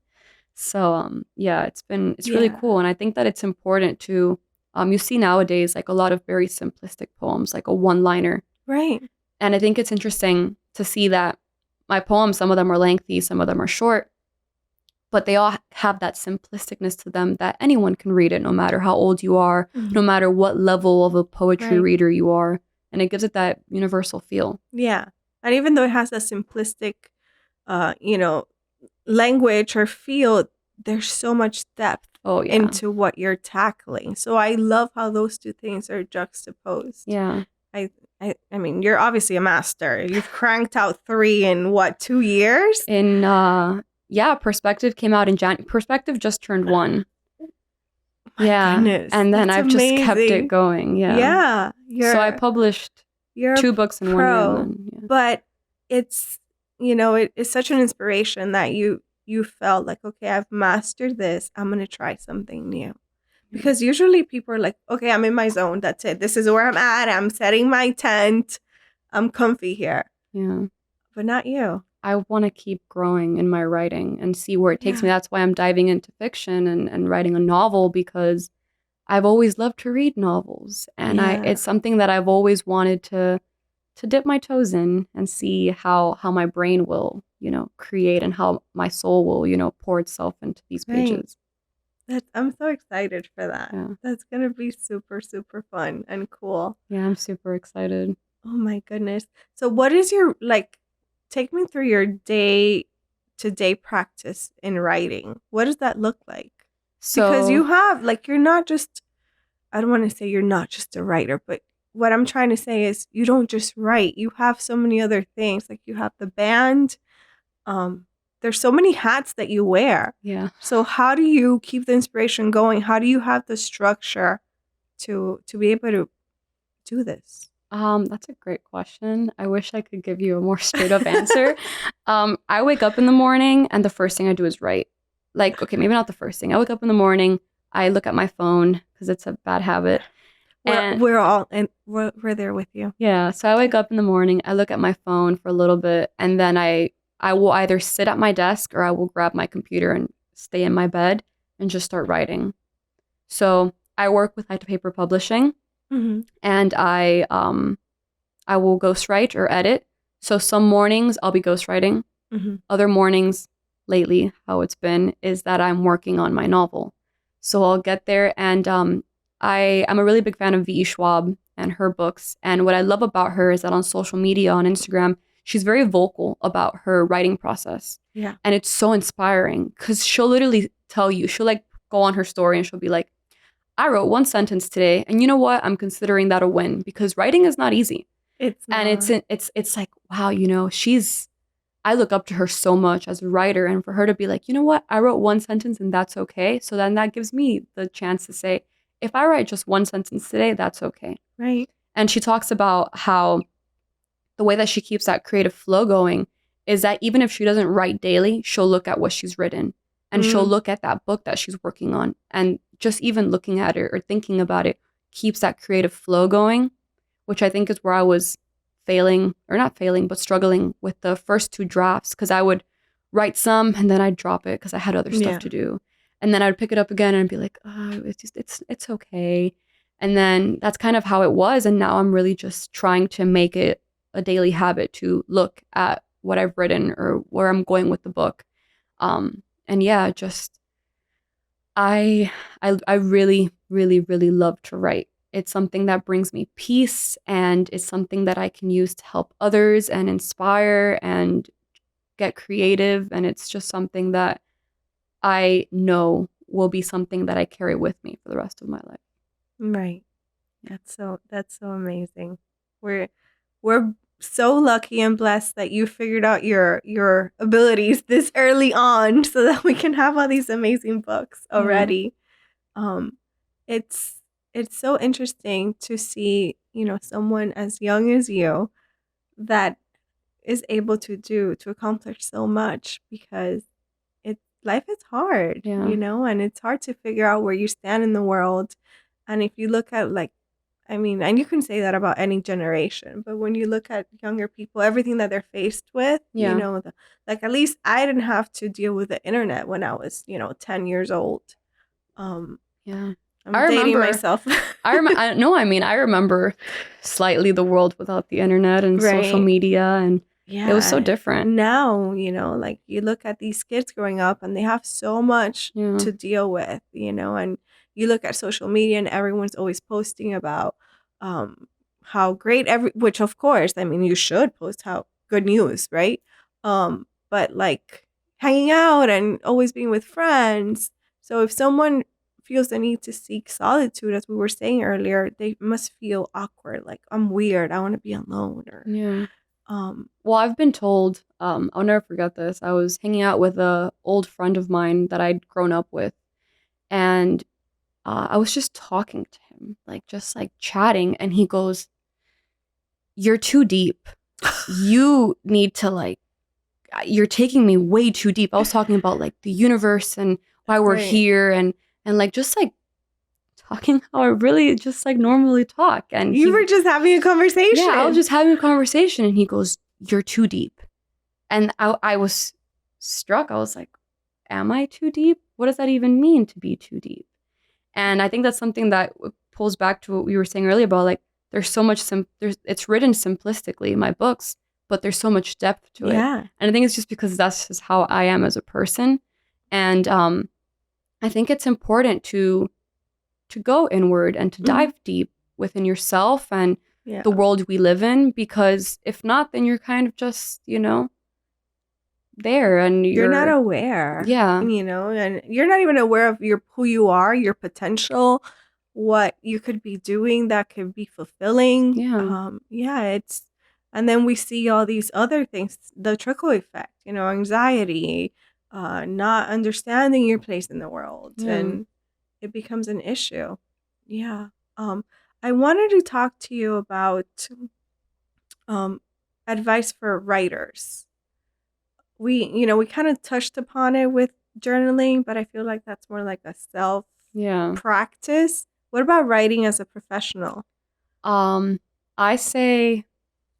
B: So, it's really cool. And I think that it's important to, you see nowadays, like a lot of very simplistic poems, like a one-liner.
A: Right.
B: And I think it's interesting to see that my poems, some of them are lengthy, some of them are short, but they all have that simplisticness to them that anyone can read it, no matter how old you are, no matter what level of a poetry reader you are. And it gives it that universal feel.
A: Yeah. And even though it has a simplistic, you know, language or field, there's so much depth into what you're tackling. So I love how those two things are juxtaposed.
B: Yeah.
A: I mean, you're obviously a master. You've cranked out 3 in what, 2 years?
B: Perspective came out in January. Perspective just turned 1.
A: My goodness,
B: and then I've
A: amazing.
B: Just kept it going. Yeah. So I published 2 books in 1 year. And then,
A: But it's, it's such an inspiration that you felt like, okay, I've mastered this. I'm going to try something new. Because usually people are like, okay, I'm in my zone. That's it. This is where I'm at. I'm setting my tent. I'm comfy here.
B: Yeah.
A: But not you.
B: I want to keep growing in my writing and see where it takes me. That's why I'm diving into fiction and writing a novel, because I've always loved to read novels. And it's something that I've always wanted to dip my toes in and see how my brain will, create, and how my soul will, pour itself into these pages.
A: I'm so excited for that. Yeah. That's going to be super, super fun and cool.
B: Yeah, I'm super excited.
A: Oh my goodness. So what is your, take me through your day-to-day practice in writing. What does that look like? Because you have, you're not just, I don't want to say you're not just a writer, but what I'm trying to say is you don't just write. You have so many other things. Like you have the band. There's so many hats that you wear.
B: Yeah.
A: So how do you keep the inspiration going? How do you have the structure to be able to do this?
B: That's a great question. I wish I could give you a more straight up answer. I wake up in the morning and the first thing I do is write. Okay, maybe not the first thing. I wake up in the morning, I look at my phone because it's a bad habit.
A: We're there with you.
B: Yeah. So I wake up in the morning, I look at my phone for a little bit, and then I will either sit at my desk or I will grab my computer and stay in my bed and just start writing. So I work with Paper Publishing, and I will ghostwrite or edit. So some mornings I'll be ghostwriting. Other mornings, lately, how it's been is that I'm working on my novel. So I'll get there, and I'm a really big fan of V.E. Schwab and her books. And what I love about her is that on social media, on Instagram, she's very vocal about her writing process.
A: Yeah.
B: And it's so inspiring because she'll literally tell you, she'll go on her story and she'll be like, I wrote 1 sentence today, and you know what? I'm considering that a win, because writing is not easy.
A: It's not.
B: And it's like, wow, I look up to her so much as a writer, and for her to be like, you know what? I wrote 1 sentence and that's okay. So then that gives me the chance to say, if I write just 1 sentence today, that's okay.
A: Right.
B: And she talks about how the way that she keeps that creative flow going is that even if she doesn't write daily, she'll look at what she's written, and she'll look at that book that she's working on, and just even looking at it or thinking about it keeps that creative flow going, which I think is where I was struggling with the first 2 drafts, because I would write some and then I'd drop it because I had other stuff to do. And then I'd pick it up again and be like, oh, it's okay. And then that's kind of how it was. And now I'm really just trying to make it a daily habit to look at what I've written or where I'm going with the book. And yeah, just I really, really, really love to write. It's something that brings me peace, and it's something that I can use to help others and inspire and get creative. And it's just something that I know will be something that I carry with me for the rest of my life.
A: Right. That's so amazing. We're so lucky and blessed that you figured out your abilities this early on so that we can have all these amazing books already. It's so interesting to see, someone as young as you that is able to accomplish so much, because life is hard, and it's hard to figure out where you stand in the world. And if you look at and you can say that about any generation, but when you look at younger people, everything that they're faced with, at least I didn't have to deal with the internet when I was, 10 years old. I'm dating myself.
B: I remember slightly the world without the internet and social media, and it was so different.
A: Now, you look at these kids growing up and they have so much to deal with, and you look at social media and everyone's always posting about how great which of course, you should post how good news, right? But hanging out and always being with friends. So if someone feels the need to seek solitude, as we were saying earlier, they must feel awkward, like I'm weird, I want to be alone. Or
B: well, I've been told, I'll never forget this. I was hanging out with a old friend of mine that I'd grown up with, and I was just talking to him, just chatting, and he goes, "You're too deep. You need to you're taking me way too deep." I was talking about the universe and why we're here, and just talking how I really just normally talk. And
A: you were just having a conversation.
B: Yeah, I was just having a conversation, and he goes, "You're too deep." And I was struck. I was like, am I too deep? What does that even mean, to be too deep? And I think that's something that pulls back to what we were saying earlier about there's so much it's written simplistically in my books, but there's so much depth to it.
A: Yeah.
B: And I think it's just because that's just how I am as a person. And I think it's important to go inward and to dive deep within yourself and the world we live in, because if not, then you're kind of just, there, and
A: you're not aware.
B: Yeah.
A: And you're not even aware of who you are, your potential, what you could be doing that could be fulfilling. It's, and then we see all these other things, the trickle effect, anxiety, not understanding your place in the world, and it becomes an issue. I wanted to talk to you about advice for writers. We kind of touched upon it with journaling, but I feel like that's more like a self practice. What about writing as a professional?
B: I say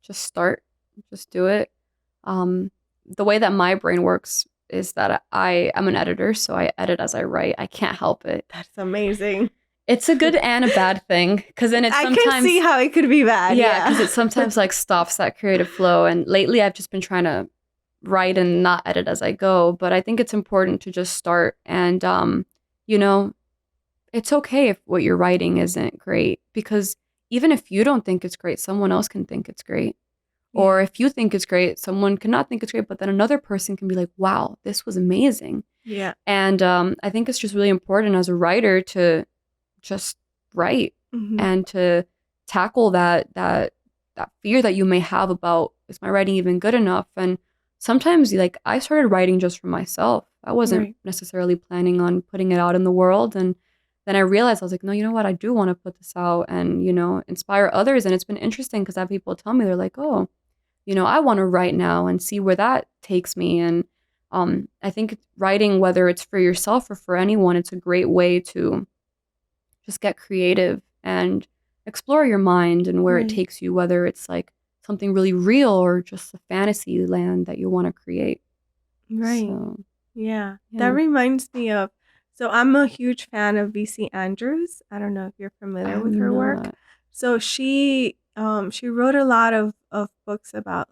B: just start, just do it. The way that my brain works is that I am an editor, so I edit as I write. I can't help it.
A: That's amazing.
B: It's a good and a bad thing, because then it's sometimes,
A: I can see how it could be bad.
B: Yeah, because it sometimes stops that creative flow. And lately I've just been trying to write and not edit as I go. But I think it's important to just start. And, it's okay if what you're writing isn't great, because even if you don't think it's great, someone else can think it's great. Or if you think it's great, someone cannot think it's great, but then another person can be like, wow, this was amazing.
A: Yeah.
B: And I think it's just really important as a writer to just write and to tackle that fear that you may have about, is my writing even good enough? And sometimes I started writing just for myself. I wasn't necessarily planning on putting it out in the world. And then I realized, I was like, no, you know what? I do want to put this out and, inspire others. And it's been interesting because I have people tell me, they're like, oh, I want to write now and see where that takes me. And I think writing, whether it's for yourself or for anyone, it's a great way to just get creative and explore your mind and where it takes you, whether it's something really real or just a fantasy land that you want to create.
A: Right. So, yeah. That reminds me of, so I'm a huge fan of V.C. Andrews. I don't know if you're familiar with her work. So she wrote a lot of books about,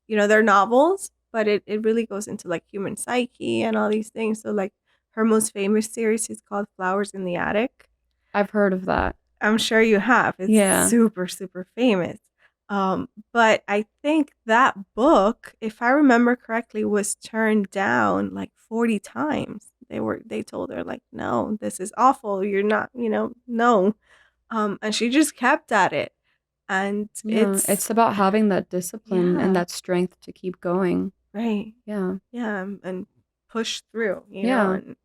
A: they're novels, but it really goes into human psyche and all these things. So her most famous series is called Flowers in the Attic.
B: I've heard of that.
A: I'm sure you have. It's super, super famous. But I think that book, if I remember correctly, was turned down 40 times. They told her no, this is awful. You're not, no. And she just kept at it. And
B: it's about having that discipline and that strength to keep going.
A: Right.
B: Yeah.
A: Yeah. And push through, know. And,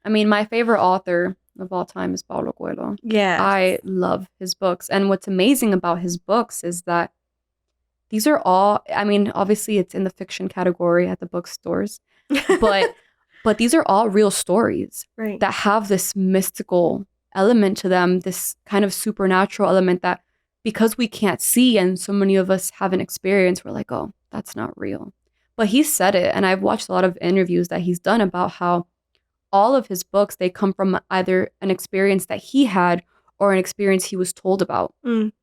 B: I mean, my favorite author of all time is Paulo Coelho.
A: Yeah.
B: I love his books. And what's amazing about his books is that these are all, I mean, obviously it's in the fiction category at the bookstores, but these are all real stories that have this mystical element to them, this kind of supernatural element that, because we can't see and so many of us haven't experienced, we're like, oh, that's not real. But he said it, and I've watched a lot of interviews that he's done about how all of his books, they come from either an experience that he had or an experience he was told about. And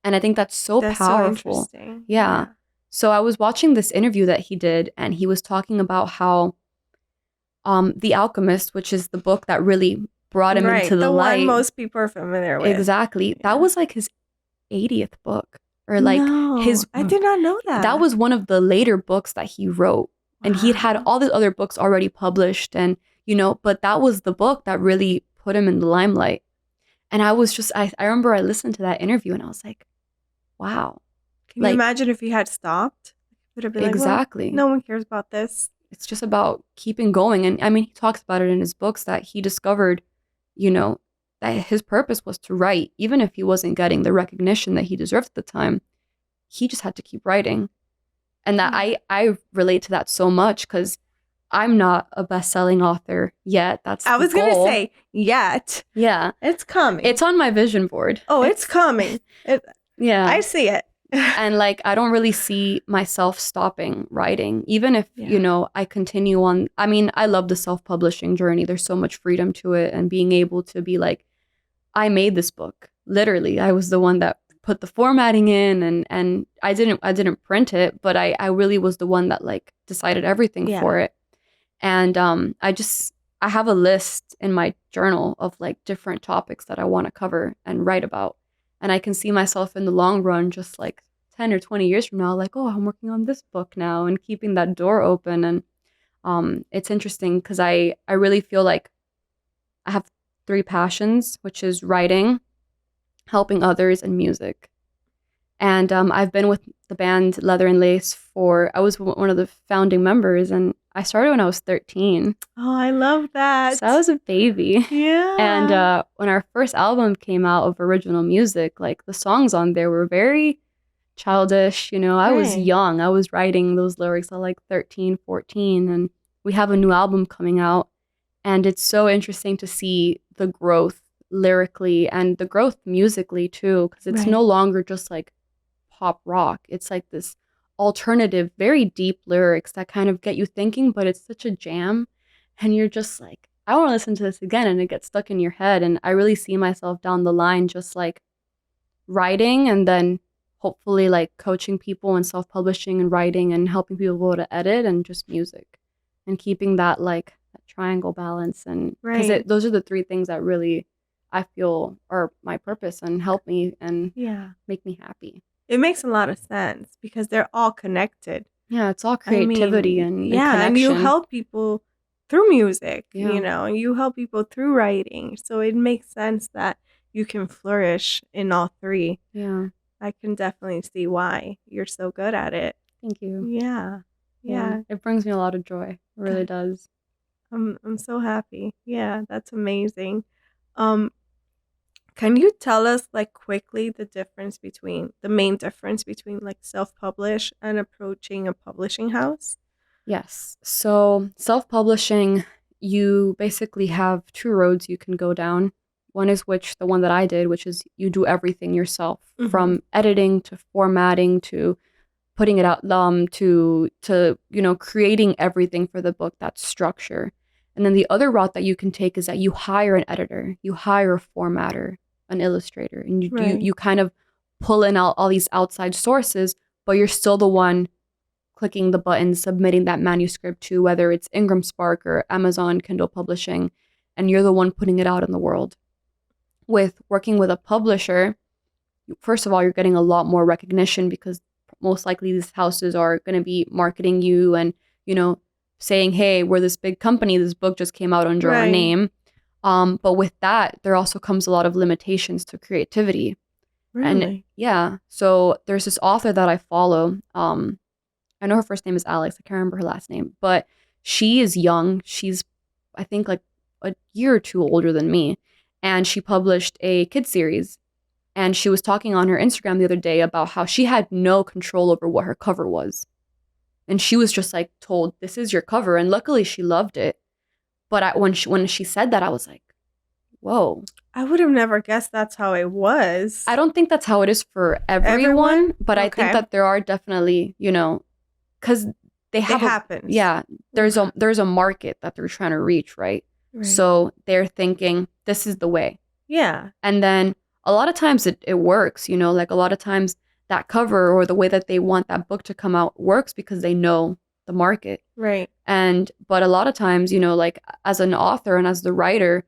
B: I think that's so powerful.
A: So interesting.
B: Yeah. So I was watching this interview that he did, and he was talking about how The Alchemist, which is the book that really brought him into the light.
A: The one most people are familiar with.
B: Exactly. Yeah. That was his 80th book. Or
A: no, I did not know that.
B: That was one of the later books that he wrote. And he'd had all these other books already published, and, but that was the book that really put him in the limelight. And I was just, I remember I listened to that interview and I was like, wow.
A: Can you imagine if he had stopped? It would have been
B: exactly.
A: Like, well, no one cares about this.
B: It's just about keeping going. And I mean, he talks about it in his books that he discovered, that his purpose was to write, even if he wasn't getting the recognition that he deserved at the time. He just had to keep writing. And that I relate to that so much because I'm not a best-selling author yet. That's I was going to say
A: yet.
B: Yeah.
A: It's coming.
B: It's on my vision board.
A: Oh, it's coming.
B: Yeah.
A: I see it.
B: And like, I don't really see myself stopping writing, even if, I continue on. I mean, I love the self-publishing journey. There's so much freedom to it, and being able to be like, I made this book. Literally, I was the one that put the formatting in, and I didn't print it, but I really was the one that like decided everything for it. And I have a list in my journal of like different topics that I want to cover and write about. And I can see myself in the long run, just like 10 or 20 years from now, like, oh, I'm working on this book now, and keeping that door open. And it's interesting because I really feel like I have 3 passions, which is writing, helping others, and music. And I've been with the band Leather and Lace I was one of the founding members, and I started when I was 13.
A: Oh, I love that.
B: So I was a baby.
A: Yeah.
B: And when our first album came out of original music, like the songs on there were very childish. I was young. I was writing those lyrics at like 13, 14, and we have a new album coming out. And it's so interesting to see the growth lyrically and the growth musically too, because it's no longer just like pop rock. It's like this alternative, very deep lyrics that kind of get you thinking, but it's such a jam. And you're just like, I want to listen to this again, and it gets stuck in your head. And I really see myself down the line just like writing, and then hopefully like coaching people and self-publishing and writing and helping people to edit, and just music, and keeping that like that triangle balance. And because those are the 3 things that really I feel are my purpose and help me and make me happy.
A: It makes a lot of sense because they're all connected.
B: Yeah, it's all creativity and connection.
A: And you help people through music, and you help people through writing. So it makes sense that you can flourish in all 3.
B: Yeah.
A: I can definitely see why you're so good at it.
B: Thank you.
A: Yeah.
B: It brings me a lot of joy. It really does.
A: I'm so happy. Yeah, that's amazing. Can you tell us like quickly the main difference between like self-publish and approaching a publishing house?
B: Yes. So self-publishing, you basically have 2 roads you can go down. One is the one that I did, which is you do everything yourself, from editing to formatting to putting it out, to creating everything for the book, that's structure. And then the other route that you can take is that you hire an editor, you hire a formatter, an illustrator, and you kind of pull in all these outside sources, but you're still the one clicking the button, submitting that manuscript to whether it's Ingram Spark or Amazon Kindle Publishing, and you're the one putting it out in the world. With working with a publisher, first of all, you're getting a lot more recognition because most likely these houses are going to be marketing you and, saying, hey, we're this big company, this book just came out under our name. But with that, there also comes a lot of limitations to creativity.
A: Really?
B: And so there's this author that I follow. I know her first name is Alex. I can't remember her last name, but she is young. She's, I think, like a year or 2 older than me. And she published a kid series. And she was talking on her Instagram the other day about how she had no control over what her cover was. And she was just like told, this is your cover. And luckily she loved it. But when she said that, I was like, whoa.
A: I would have never guessed that's how it was.
B: I don't think that's how it is for everyone? But I think that there are definitely, because they have
A: it happens.
B: Yeah, there's a market that they're trying to reach, right? So they're thinking this is the way.
A: Yeah.
B: And then a lot of times it works, like a lot of times that cover or the way that they want that book to come out works because they know the market.
A: Right.
B: But a lot of times, like as an author and as the writer,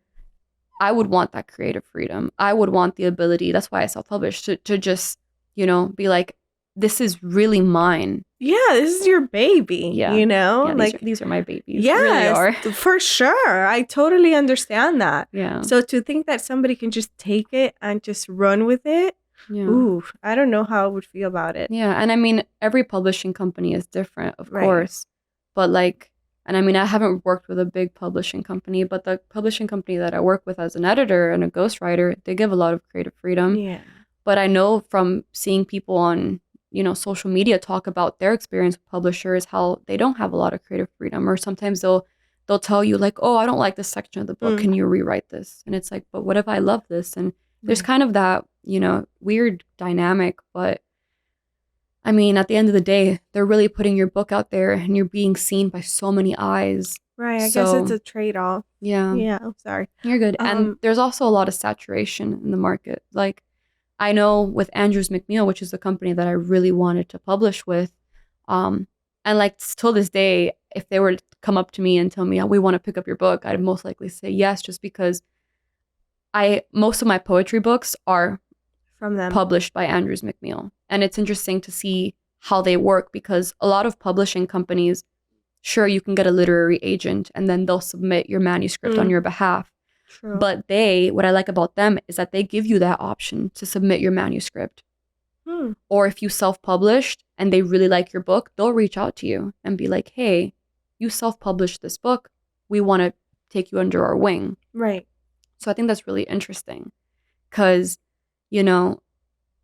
B: I would want that creative freedom. I would want the ability, that's why I self-publish, to just, be like, this is really mine.
A: Yeah, this is your baby, you know?
B: Yeah,
A: like
B: these are my babies.
A: Yes,
B: really are.
A: For sure. I totally understand that.
B: Yeah.
A: So to think that somebody can just take it and just run with it, ooh, I don't know how I would feel about it.
B: Yeah, and I mean, every publishing company is different, of course. But like, and I mean, I haven't worked with a big publishing company, but the publishing company that I work with as an editor and a ghostwriter, they give a lot of creative freedom.
A: Yeah.
B: But I know from seeing people on, you know, social media talk about their experience with publishers, how they don't have a lot of creative freedom, or sometimes they'll tell you like, oh, I don't like this section of the book. Can you rewrite this? And it's like, but what if I love this? And there's kind of that, you know, weird dynamic. But I mean, at the end of the day, they're really putting your book out there and you're being seen by so many eyes.
A: Right. I guess it's a trade-off.
B: Yeah.
A: Yeah. I'm sorry.
B: You're good. And there's also a lot of saturation in the market. Like, I know with Andrews McMeel, which is the company that I really wanted to publish with, and like till this day, if they were to come up to me and tell me, oh, we want to pick up your book, I'd most likely say yes, just because most of my poetry books are
A: from them,
B: published by Andrews McMeel. And it's interesting to see how they work, because a lot of publishing companies, sure, you can get a literary agent and then they'll submit your manuscript on your behalf.
A: True.
B: But what I like about them is that they give you that option to submit your manuscript. Or if you self-published and they really like your book, they'll reach out to you and be like, hey, you self-published this book. We want to take you under our wing.
A: Right.
B: So I think that's really interesting because, you know,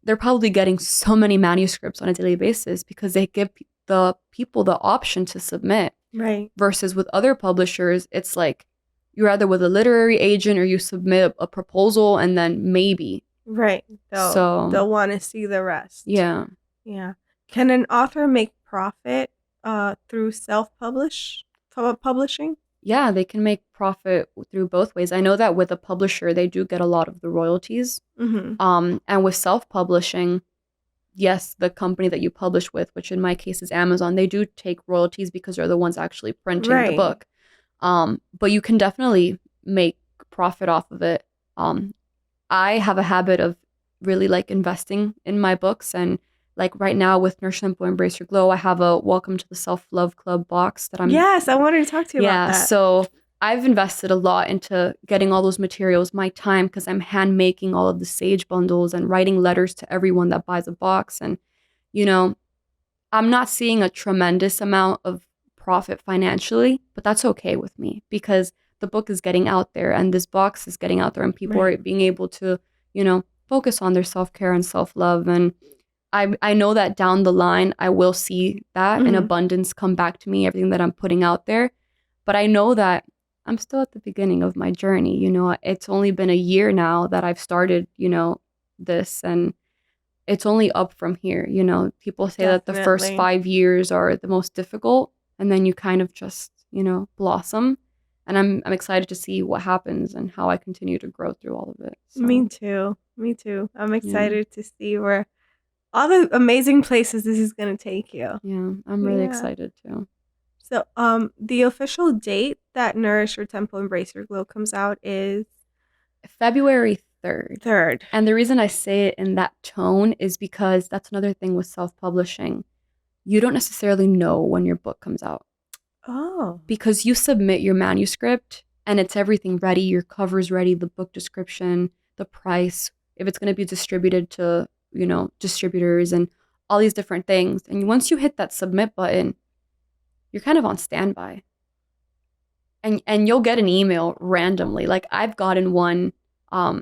B: they're probably getting so many manuscripts on a daily basis because they give the people the option to submit.
A: Right.
B: Versus with other publishers, it's like you're either with a literary agent or you submit a proposal and then maybe.
A: Right. They'll want to see the rest.
B: Yeah.
A: Yeah. Can an author make profit through publishing?
B: Yeah, they can make profit through both ways. I know that with a publisher, they do get a lot of the royalties. And with self-publishing, yes, the company that you publish with, which in my case is Amazon, they do take royalties because they're the ones actually printing the book. But you can definitely make profit off of it. I have a habit of really like investing in my books, and like right now with Nurture Simple, Embrace Your Glow, I have a Welcome to the Self-Love Club box that I'm...
A: Yes, I wanted to talk to you about that.
B: Yeah, so I've invested a lot into getting all those materials, my time, because I'm hand making all of the sage bundles and writing letters to everyone that buys a box. And, you know, I'm not seeing a tremendous amount of profit financially, but that's okay with me because the book is getting out there and this box is getting out there and people are being able to, you know, focus on their self-care and self-love. And I know that down the line, I will see that in abundance come back to me, everything that I'm putting out there. But I know that I'm still at the beginning of my journey. You know, it's only been a year now that I've started, you know, this, and it's only up from here. You know, people say that the first 5 years are the most difficult, and then you kind of just, you know, blossom. And I'm excited to see what happens and how I continue to grow through all of it. So.
A: Me too. I'm excited to see where all the amazing places this is going to take you.
B: Yeah, I'm really excited too.
A: So, the official date that Nourish Your Temple, Embrace Your Glow comes out is
B: February 3rd.
A: 3rd.
B: And the reason I say it in that tone is because that's another thing with self-publishing. You don't necessarily know when your book comes out.
A: Oh.
B: Because you submit your manuscript and it's everything ready. Your cover's ready, the book description, the price, if it's going to be distributed to, you know, distributors and all these different things. And once you hit that submit button, you're kind of on standby. And you'll get an email randomly. Like I've gotten one, I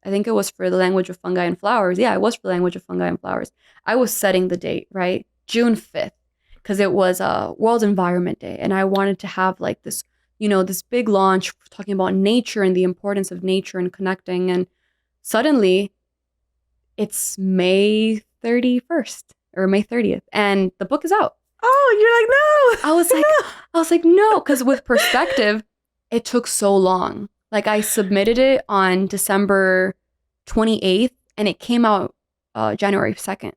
B: think it was for the language of fungi and flowers. Yeah, it was for the language of fungi and flowers. I was setting the date, right? June 5th, because it was a World Environment Day. And I wanted to have like this, you know, this big launch talking about nature and the importance of nature and connecting. And suddenly it's May 31st or May 30th. And the book is out.
A: Oh, you're like, no.
B: I was like, no, because with perspective, it took so long. Like I submitted it on December 28th and it came out January 2nd.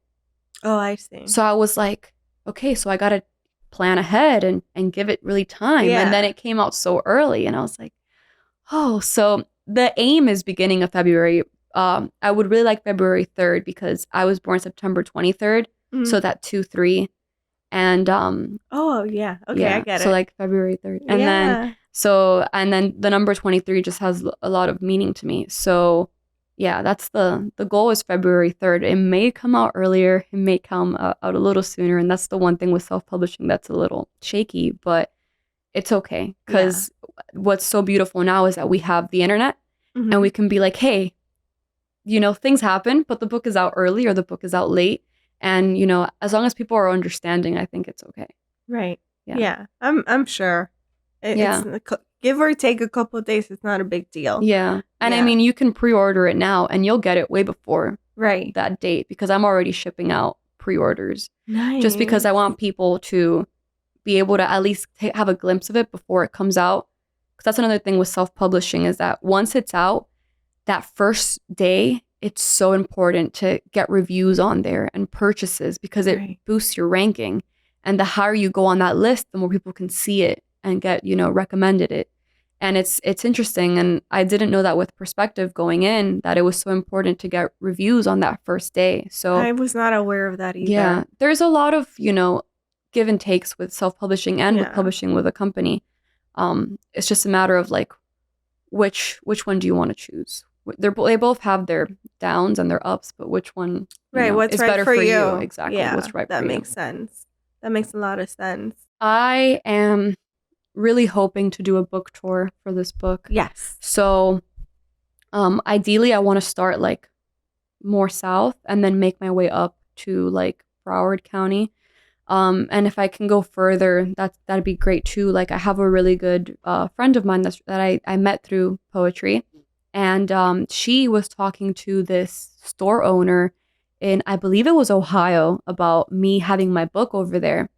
A: Oh, I see.
B: So I was like, okay, so I got to plan ahead and give it really time. Yeah. And then it came out so early and I was like, oh, so the aim is beginning of February. I would really like February 3rd because I was born September 23rd. So that 2-3. And
A: oh yeah, okay, I get it.
B: So like February 3rd. And then the number 23 just has a lot of meaning to me. So yeah, that's the goal is February 3rd. It may come out earlier, it may come out a little sooner, and that's the one thing with self-publishing that's a little shaky, but it's okay, because what's so beautiful now is that we have the internet, and we can be like, hey, things happen, but the book is out early or the book is out late. And, as long as people are understanding, I think it's okay.
A: Right. Yeah. I'm sure. It's give or take a couple of days. It's not a big deal.
B: Yeah. And I mean, you can pre-order it now and you'll get it way before that date, because I'm already shipping out pre-orders.
A: Nice.
B: Just because I want people to be able to at least have a glimpse of it before it comes out. Because that's another thing with self-publishing, is that once it's out, that first day, it's so important to get reviews on there and purchases, because it boosts your ranking. And the higher you go on that list, the more people can see it and get, recommended it. And it's interesting. And I didn't know that with perspective going in, that it was so important to get reviews on that first day. So
A: I was not aware of that either.
B: Yeah. There's a lot of, give and takes with self-publishing and with publishing with a company. It's just a matter of like, which one do you want to choose? They both have their downs and their ups, but which one
A: what's
B: is
A: right
B: better
A: for
B: you? Exactly.
A: Yeah,
B: what's right for you.
A: That makes sense. That makes a lot of sense.
B: I am really hoping to do a book tour for this book.
A: Yes.
B: So ideally I want to start like more south and then make my way up to like Broward County. And if I can go further, that'd be great too. Like I have a really good friend of mine that I met through poetry. And she was talking to this store owner in, I believe it was Ohio, about me having my book over there.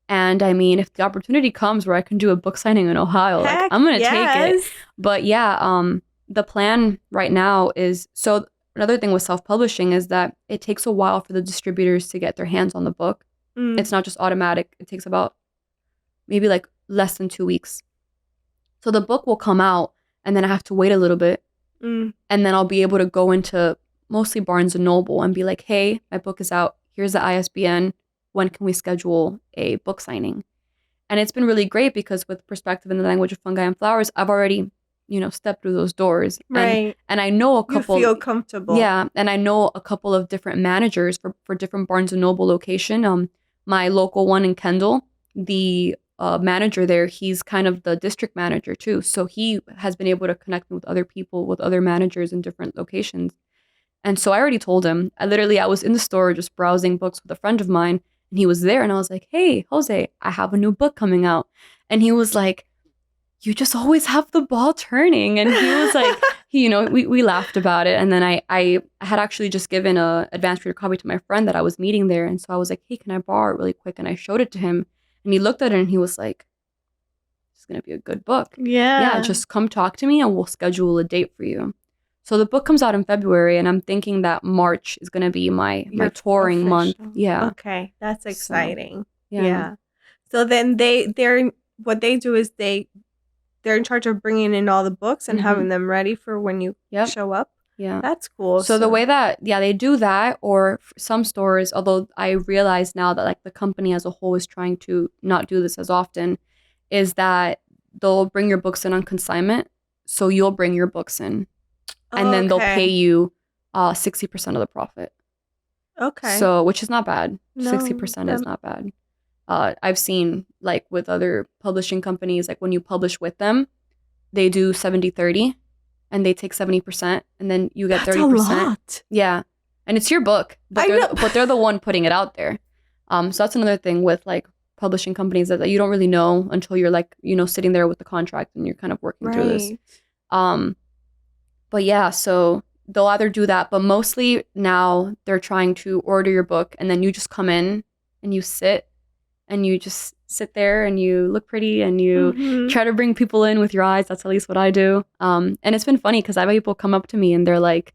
B: And I mean, if the opportunity comes where I can do a book signing in Ohio, like I'm going to take it. But yeah, the plan right now is, so another thing with self-publishing is that it takes a while for the distributors to get their hands on the book. It's not just automatic. It takes about maybe like less than 2 weeks. So the book will come out and then I have to wait a little bit. And then I'll be able to go into mostly Barnes and Noble and be like, hey, my book is out. Here's the ISBN. When can we schedule a book signing? And it's been really great because with Perspective in the Language of Fungi and Flowers, I've already, stepped through those doors.
A: Right.
B: And I know a couple.
A: You feel comfortable.
B: Yeah. And I know a couple of different managers for different Barnes and Noble location. My local one in Kendall, the manager there, he's kind of the district manager too. So he has been able to connect me with other people, with other managers in different locations. And so I already told him, I was in the store just browsing books with a friend of mine, and he was there, and I was like, hey, Jose, I have a new book coming out. And he was like, you just always have the ball turning. And he was like, we laughed about it. And then I had actually just given a advanced reader copy to my friend that I was meeting there. And so I was like, hey, can I borrow it really quick? And I showed it to him, and he looked at it and he was like, it's going to be a good book. Yeah, just come talk to me and we'll schedule a date for you. So the book comes out in February, and I'm thinking that March is going to be my touring month. Yeah.
A: Okay, that's exciting.
B: So,
A: yeah. So then what they do is they're in charge of bringing in all the books and having them ready for when you show up.
B: Yeah.
A: That's cool.
B: So the way that, they do that, or some stores, although I realize now that like the company as a whole is trying to not do this as often, is that they'll bring your books in on consignment. So you'll bring your books in. And then they'll pay you 60% of the profit.
A: Okay.
B: So, which is not bad. No, 60% is not bad. I've seen like with other publishing companies, like when you publish with them, they do 70-30 and they take 70% and then you get 30%.
A: That's a lot.
B: Yeah. And it's your book, but they're the one putting it out there. So that's another thing with like publishing companies that you don't really know until you're like, sitting there with the contract and you're kind of working through this. But yeah, so they'll either do that, but mostly now they're trying to order your book and then you just come in and you sit and you just sit there and you look pretty and you try to bring people in with your eyes. That's at least what I do. And it's been funny because I've had people come up to me and they're like,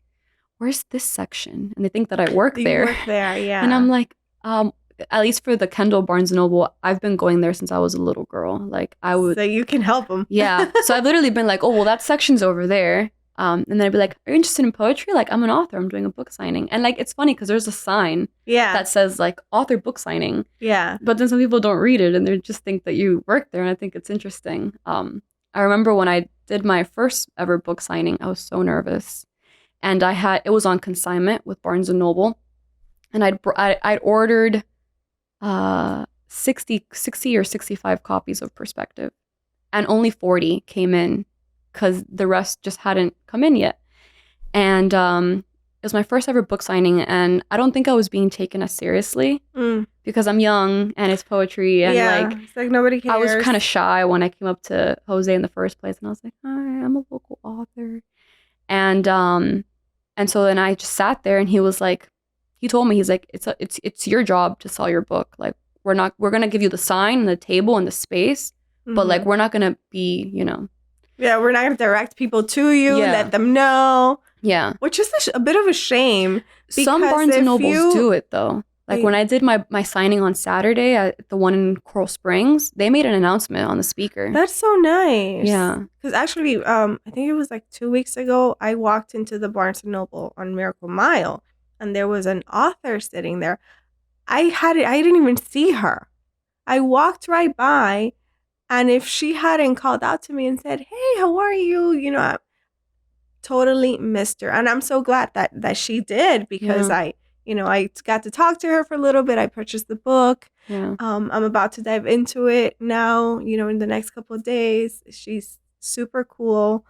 B: where's this section? And they think that I work there.
A: You work there, yeah.
B: And I'm like, at least for the Kendall Barnes & Noble, I've been going there since I was a little girl. Like I would.
A: So you can help them.
B: Yeah. So I've literally been like, oh, well, that section's over there. And then I'd be like, are you interested in poetry? Like, I'm an author. I'm doing a book signing. And like, it's funny because there's a sign that says like author book signing.
A: Yeah.
B: But then some people don't read it and they just think that you work there. And I think it's interesting. I remember when I did my first ever book signing, I was so nervous. And it was on consignment with Barnes & Noble. And I'd ordered 60 or 65 copies of Perspective. And only 40 came in because the rest just hadn't come in yet. And it was my first ever book signing. And I don't think I was being taken as seriously because I'm young and it's poetry. And
A: it's like nobody cares.
B: I was kind of shy when I came up to Jose in the first place. And I was like, hi, I'm a local author. And so then I just sat there and he was like, he told me, he's like, it's your job to sell your book. Like, we're going to give you the sign and the table and the space, but like, we're not going to be,
A: Yeah, we're not going to direct people to you, let them know.
B: Yeah.
A: Which is a bit of a shame.
B: Some Barnes & Nobles do it though. Like when I did my signing on Saturday at the one in Coral Springs, they made an announcement on the speaker.
A: That's so nice.
B: Yeah.
A: Because actually, I think it was like 2 weeks ago, I walked into the Barnes & Noble on Miracle Mile, and there was an author sitting there. I didn't even see her. I walked right by, and if she hadn't called out to me and said, hey, how are you? I totally missed her. And I'm so glad that she did because I got to talk to her for a little bit. I purchased the book.
B: Yeah.
A: I'm about to dive into it now, in the next couple of days. She's super cool.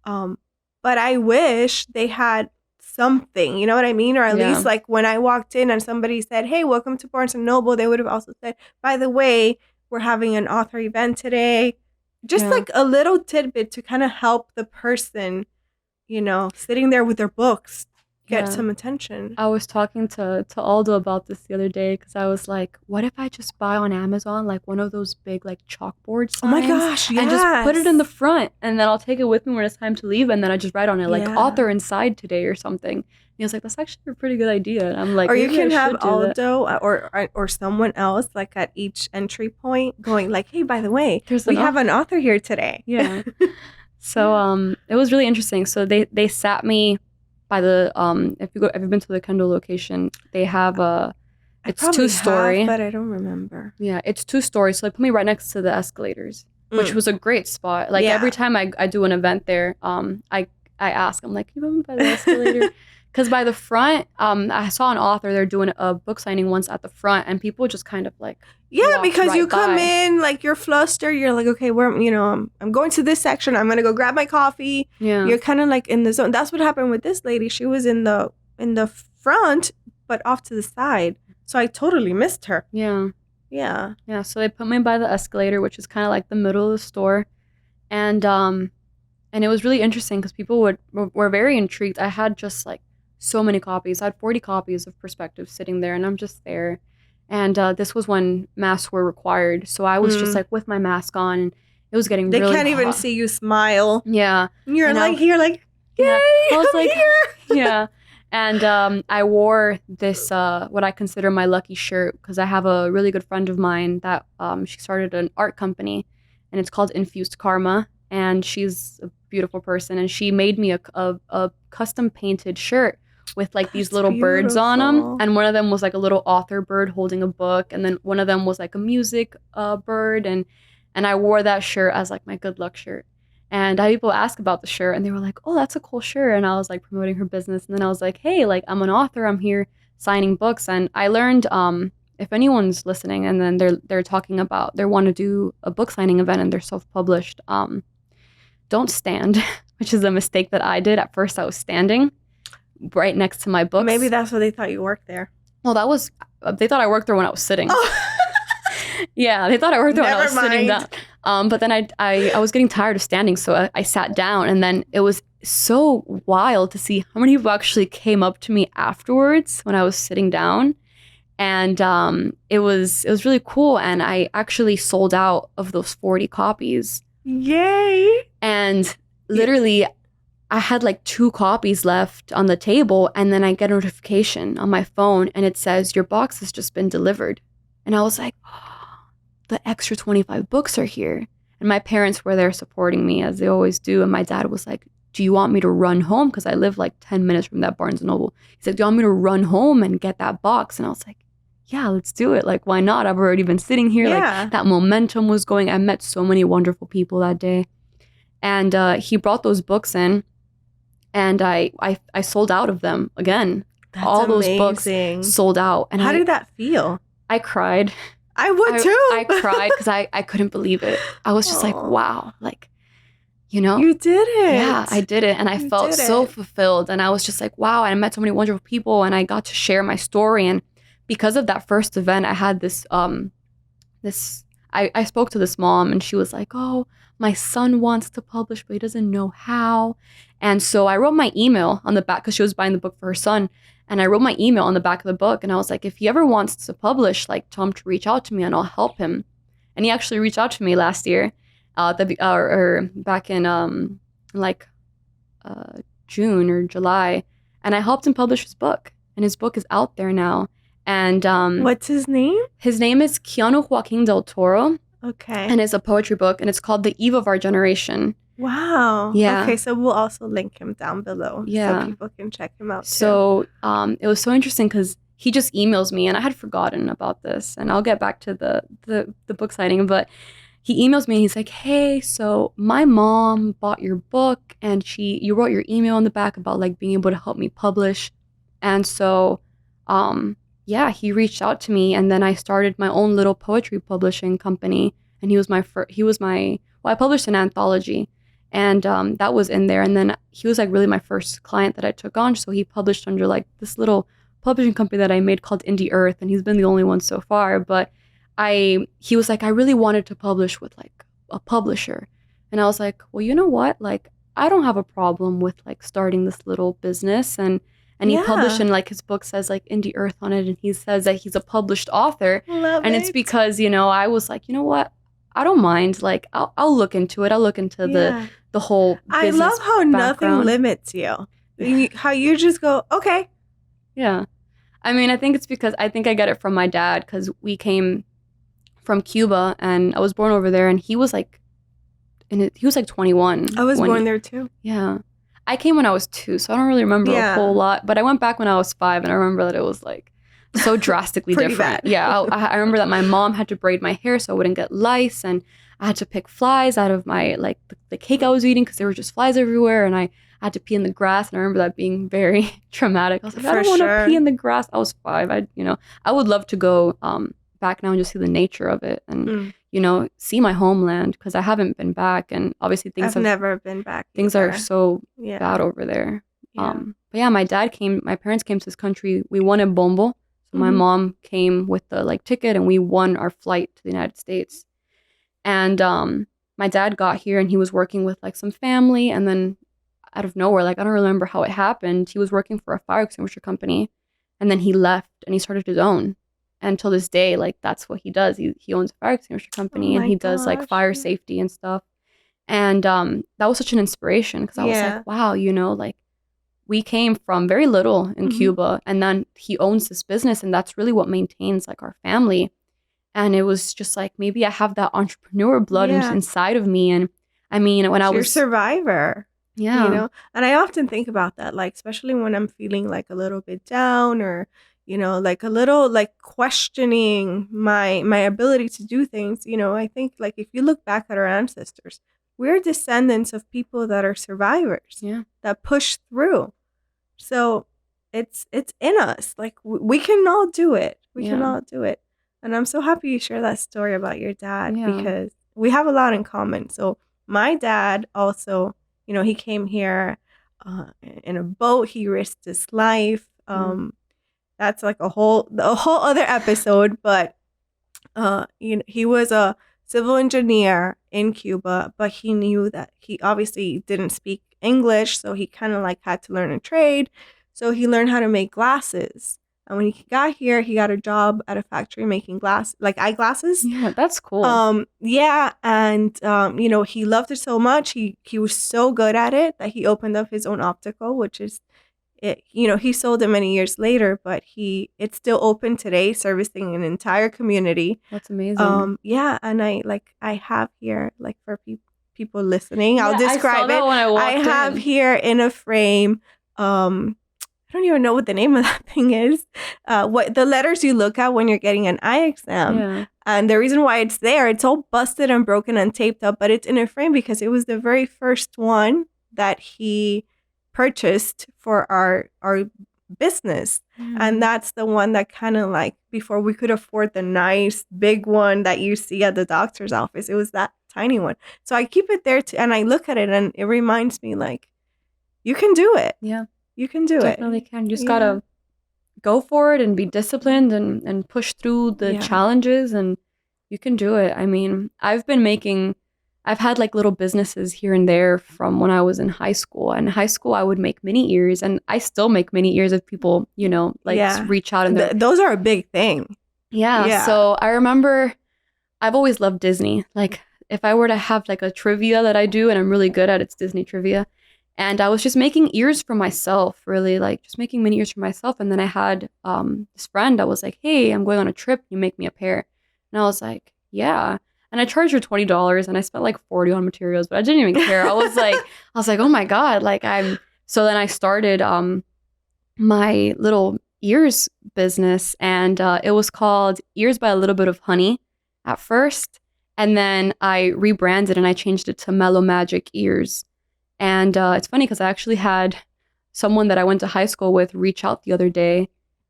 A: But I wish they had something, you know what I mean? Or at least like when I walked in and somebody said, hey, welcome to Barnes & Noble, they would have also said, by the way, we're having an author event today. Just like a little tidbit to kind of help the person, sitting there with their books get some attention.
B: I was talking to Aldo about this the other day because I was like, what if I just buy on Amazon like one of those big like chalkboard signs?
A: Oh my gosh, yes.
B: And just put it in the front and then I'll take it with me when it's time to leave and then I just write on it like author inside today or something. And he was like, that's actually a pretty good idea. And I'm like,
A: or you can have Aldo or someone else like at each entry point going like, hey, by the way, we have an author here today.
B: Yeah. So it was really interesting. So they sat me by the if you've been to the Kendall location, they have it's 2-story,
A: but I don't remember.
B: Yeah, it's 2 stories. So they put me right next to the escalators, which was a great spot. Like every time I do an event there, I ask, I'm like, can you put me by the escalator? Because by the front, I saw an author, they're doing a book signing once at the front, and people just kind of like
A: because
B: right
A: you come
B: by.
A: In like you're flustered, you're like, okay, I'm going to this section, I'm gonna go grab my coffee.
B: Yeah,
A: you're kind of like in the zone. That's what happened with this lady. She was in the front, but off to the side, so I totally missed her.
B: Yeah. So they put me by the escalator, which is kind of like the middle of the store, and it was really interesting because people were very intrigued. I had just like so many copies. I had 40 copies of Perspective sitting there, and I'm just there. And this was when masks were required, so I was just like with my mask on, and it was getting really hot. They can't
A: even see you smile.
B: Yeah,
A: you're like here, like yay,
B: I was
A: I'm
B: like
A: here.
B: Yeah. And I wore this what I consider my lucky shirt because I have a really good friend of mine that she started an art company, and it's called Infused Karma, and she's a beautiful person, and she made me a custom painted shirt with like these little birds on them, and one of them was like a little author bird holding a book, and then one of them was like a music bird, and I wore that shirt as like my good luck shirt. And I had people ask about the shirt, and they were like, oh, that's a cool shirt. And I was like promoting her business, and then I was like, hey, like I'm an author, I'm here signing books. And I learned if anyone's listening and then they're talking about they want to do a book signing event and they're self-published, don't stand, which is a mistake that I did. At first I was standing right next to my books.
A: Maybe that's why they thought you worked there.
B: Well, they thought I worked there when I was sitting. Oh. Yeah, they thought I worked there when I was sitting down. But then I was getting tired of standing, so I sat down, and then it was so wild to see how many people actually came up to me afterwards when I was sitting down. And it was really cool, and I actually sold out of those 40 copies.
A: Yay!
B: And literally I had like 2 copies left on the table, and then I get a notification on my phone, and it says, your box has just been delivered. And I was like, oh, the extra 25 books are here. And my parents were there supporting me, as they always do. And my dad was like, do you want me to run home? Because I live like 10 minutes from that Barnes & Noble. He's like, do you want me to run home and get that box? And I was like, yeah, let's do it. Like, why not? I've already been sitting here. Like, that momentum was going. I met so many wonderful people that day. And he brought those books in, and I sold out of them again.
A: That's
B: all
A: amazing.
B: Those books sold out. And
A: how did that feel?
B: I cried.
A: I would too.
B: I cried because I couldn't believe it. I was just like, wow, like, you know,
A: you did it.
B: Yeah, I did it, and I felt so fulfilled. And I was just like, wow. And I met so many wonderful people, and I got to share my story. And because of that first event, I had this I spoke to this mom, and she was like, oh, my son wants to publish, but he doesn't know how. And so I wrote my email on the back, because she was buying the book for her son. And I wrote my email on the back of the book, and I was like, if he ever wants to publish, like, tell him to reach out to me and I'll help him. And he actually reached out to me last year, or back in June or July, and I helped him publish his book. And his book is out there now. And
A: what's his name?
B: His name is Keanu Joaquin del Toro.
A: Okay.
B: And it's a poetry book, and it's called The Eve of Our Generation.
A: Wow.
B: Yeah.
A: Okay, so we'll also link him down below, so people can check him out too.
B: So it was so interesting because he just emails me, and I had forgotten about this, and I'll get back to the book signing, but he emails me and he's like, hey, so my mom bought your book, and you wrote your email on the back about like being able to help me publish. And so yeah, he reached out to me, and then I started my own little poetry publishing company, and I published an anthology, and that was in there. And then he was like really my first client that I took on. So he published under like this little publishing company that I made called Indie Earth, and he's been the only one so far. But he was like, I really wanted to publish with like a publisher. And I was like, well, you know what? Like, I don't have a problem with like starting this little business. And he published, and like his book says like Indie Earth on it, and he says that he's a published author. And it's because, you know, I was like, you know what? I don't mind. Like, I'll look into it. I'll look into the whole business
A: I love how
B: background.
A: nothing limits you. How you just go, okay.
B: Yeah. I mean, I think it's because I think I get it from my dad, because we came from Cuba, and I was born over there, and he was like 21.
A: I was born there too.
B: Yeah. I came when I was 2, so I don't really remember a whole lot, but I went back when I was 5, and I remember that it was like so drastically different.
A: Bad.
B: Yeah. I remember that my mom had to braid my hair so I wouldn't get lice, and I had to pick flies out of my, like, the cake I was eating, because there were just flies everywhere, and I had to pee in the grass, and I remember that being very traumatic. I was like, I don't want to pee in the grass. I was 5. I would love to go back now and just see the nature of it, and see my homeland, because I haven't been back, and obviously I've
A: never been back.
B: Things are so bad over there.
A: Yeah.
B: But yeah, my parents came to this country. We won in Bombo. So my mom came with the like ticket, and we won our flight to the United States. And my dad got here, and he was working with like some family, and then out of nowhere, like I don't remember how it happened, he was working for a fire extinguisher company, and then he left and he started his own. And till this day, like that's what he does. He owns a fire extinguisher company, and he does like fire safety and stuff. And that was such an inspiration, because I was like, wow, like we came from very little in Cuba, and then he owns this business, and that's really what maintains like our family. And it was just like, maybe I have that entrepreneur blood inside of me. And I mean, when I was
A: a survivor.
B: Yeah.
A: And I often think about that, like, especially when I'm feeling like a little bit down, or like a little like questioning my ability to do things. I think like if you look back at our ancestors, we're descendants of people that are survivors, that push through. So it's in us. Like we can all do it. We can all do it. And I'm so happy you share that story about your dad, because we have a lot in common. So my dad also, he came here in a boat. He risked his life. That's like a whole other episode. But he was a civil engineer in Cuba, but he knew that he obviously didn't speak English, so he kind of like had to learn a trade. So he learned how to make glasses. And when he got here, he got a job at a factory making eyeglasses.
B: Yeah, that's cool.
A: And he loved it so much. He was so good at it that he opened up his own optical, which is it. He sold it many years later, but it's still open today, servicing an entire community.
B: That's amazing.
A: And I have here, like, for people, people listening. I'll describe it. I have here in a frame, I don't even know what the name of that thing is. What the letters you look at when you're getting an eye exam.
B: Yeah.
A: And the reason why it's there, it's all busted and broken and taped up, but it's in a frame because it was the very first one that he purchased for our business. And that's the one that kind of like, before we could afford the nice big one that you see at the doctor's office, it was that tiny one. So I keep it there and I look at it and it reminds me like, you can do it.
B: Yeah.
A: You can do
B: Definitely can. You just gotta go for it and be disciplined and push through the challenges, and you can do it. I mean, I've had like little businesses here and there from when I was in high school. And in high school, I would make mini ears, and I still make mini ears if people, reach out. And
A: those are a big thing.
B: Yeah. So I remember I've always loved Disney. Like if I were to have like a trivia that I do and I'm really good at, it's Disney trivia. And I was just making ears for myself, really, like just making mini ears for myself. And then I had this friend that was like, hey, I'm going on a trip. You make me a pair. And I was like, yeah. And I charged her $20 and I spent like $40 on materials, but I didn't even care. I was like, oh my God, so then I started my little ears business, and it was called Ears by a Little Bit of Honey at first. And then I rebranded and I changed it to Mellow Magic Ears. And it's funny because I actually had someone that I went to high school with reach out the other day,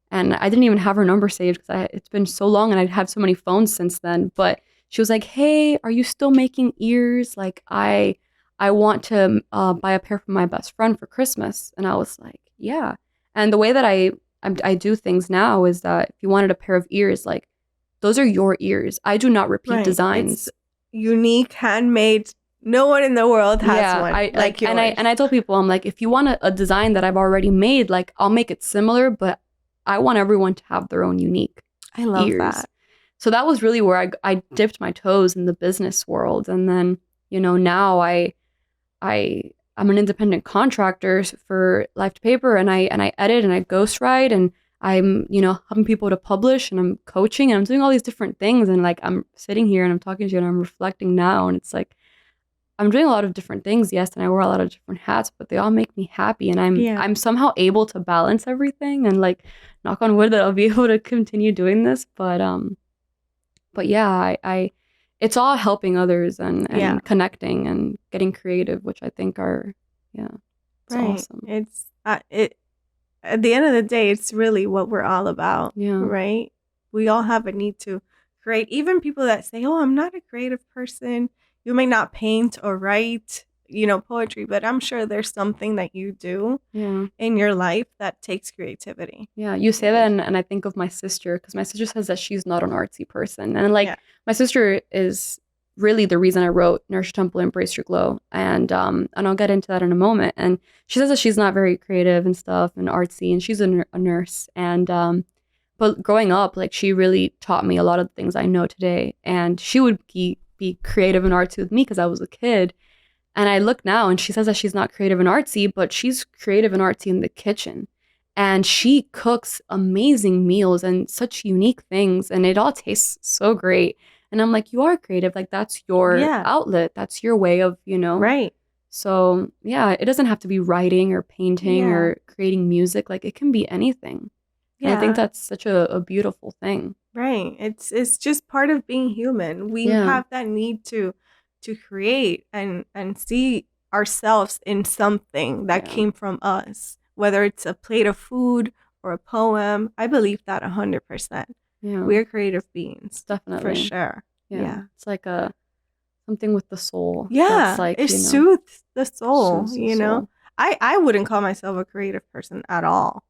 B: and I didn't even have her number saved because it's been so long and I'd had so many phones since then. But she was like, hey, are you still making ears? Like, I want to buy a pair for my best friend for Christmas. And I was like, yeah. And the way that I do things now is that if you wanted a pair of ears, like, those are your ears. I do not repeat designs.
A: It's unique, handmade. No one in the world has one like yours.
B: And I tell people, I'm like, if you want a design that I've already made, like I'll make it similar, but I want everyone to have their own unique
A: I love
B: ears.
A: that.
B: So that was really where I dipped my toes in the business world. And then, now I'm an independent contractor for Life to Paper, and I edit and I ghostwrite, and I'm, helping people to publish, and I'm coaching, and I'm doing all these different things. And like, I'm sitting here and I'm talking to you and I'm reflecting now, and it's like, I'm doing a lot of different things, yes, and I wear a lot of different hats, but they all make me happy, and I'm somehow able to balance everything, and like, knock on wood that I'll be able to continue doing this. But yeah, I it's all helping others and connecting and getting creative, which I think are it's awesome.
A: It's at the end of the day, it's really what we're all about, right? We all have a need to create. Even people that say, "Oh, I'm not a creative person." You may not paint or write, poetry, but I'm sure there's something that you do in your life that takes creativity.
B: Yeah, you say that, and I think of my sister, because my sister says that she's not an artsy person. And my sister is really the reason I wrote Nourish Your Temple, Embrace Your Glow. And I'll get into that in a moment. And she says that she's not very creative and stuff and artsy, and she's a nurse. And but growing up, like, she really taught me a lot of the things I know today. And she would be creative and artsy with me because I was a kid. And I look now and she says that she's not creative and artsy, but she's creative and artsy in the kitchen. And she cooks amazing meals and such unique things, and it all tastes so great. And I'm like, you are creative. Like, that's your outlet. That's your way of,
A: Right.
B: So yeah, it doesn't have to be writing or painting or creating music. Like, it can be anything. Yeah. And I think that's such a beautiful thing.
A: Right. It's just part of being human. We have that need to create and see ourselves in something that came from us, whether it's a plate of food or a poem. I believe that 100%. Yeah. We're creative beings.
B: Definitely.
A: For sure.
B: Yeah. It's like something with the soul.
A: Yeah. That's like, it soothes the soul, soul. I wouldn't call myself a creative person at all.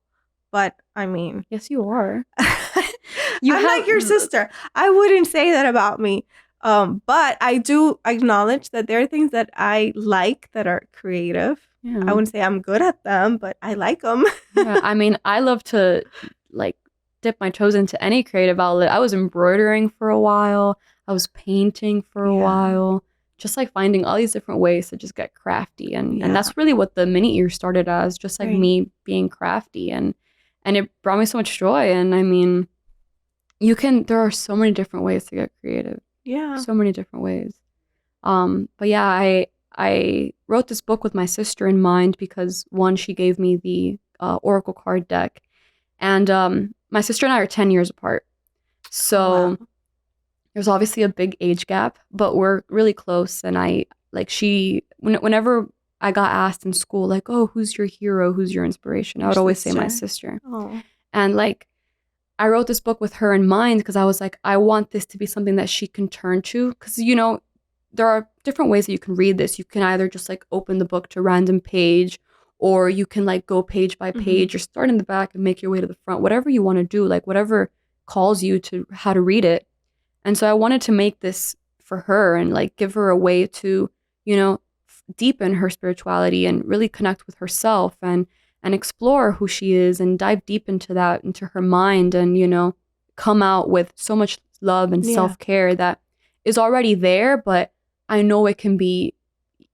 A: But I mean,
B: yes, you are.
A: I'm like your sister. I wouldn't say that about me. But I do acknowledge that there are things that I like that are creative. Yeah. I wouldn't say I'm good at them, but I like them.
B: Yeah, I mean, I love to like dip my toes into any creative outlet. I was embroidering for a while. I was painting for a while. Just like finding all these different ways to just get crafty. And that's really what the mini ear started as, just like me being crafty. And it brought me so much joy. And I mean, there are so many different ways to get creative. Yeah. So many different ways. But yeah, I wrote this book with my sister in mind because one, she gave me the Oracle card deck, and my sister and I are 10 years apart.
A: Oh,
B: So
A: wow.
B: there's obviously a big age gap, but we're really close. And whenever I got asked in school, like, oh, who's your hero? Who's your inspiration? I
A: Your
B: would always say my
A: sister.
B: sister.
A: Oh,
B: And like, I wrote this book with her in mind because I was like, I want this to be something that she can turn to. Because, there are different ways that you can read this. You can either just like open the book to a random page, or you can like go page by page or start in the back and make your way to the front, whatever you want to do, like whatever calls you to how to read it. And so I wanted to make this for her and like give her a way to, deepen her spirituality and really connect with herself and explore who she is and dive deep into that, into her mind, and, come out with so much love and
A: yeah.
B: self-care that is already there, but I know it can be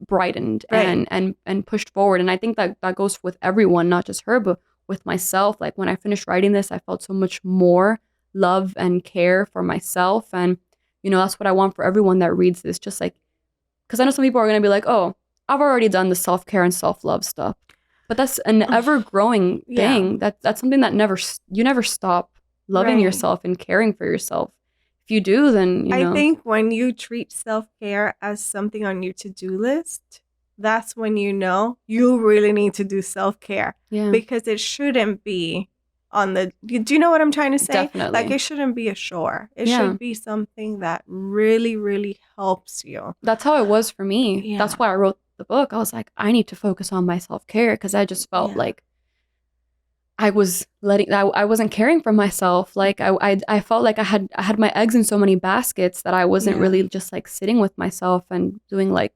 B: brightened
A: Right.
B: and pushed forward. And I think that goes with everyone, not just her, but with myself. Like when I finished writing this, I felt so much more love and care for myself. And, that's what I want for everyone that reads this. Just like, because I know some people are going to be like, oh, I've already done the self-care and self-love stuff. But that's an ever-growing
A: Yeah.
B: thing. That's something that you never stop loving
A: Right.
B: yourself and caring for yourself. If you do, then,
A: I think when you treat self-care as something on your to-do list, that's when you really need to do self-care.
B: Yeah.
A: Because it shouldn't be on the, do you know what I'm trying to say?
B: Definitely.
A: Like, it shouldn't be a chore. It
B: Yeah.
A: should be something that really, really helps you.
B: That's how it was for me.
A: Yeah.
B: That's why I wrote the book. I was like, I need to focus on my self-care because I just felt like I wasn't caring for myself. Like I felt like I had my eggs in so many baskets that I wasn't really just like sitting with myself and doing like,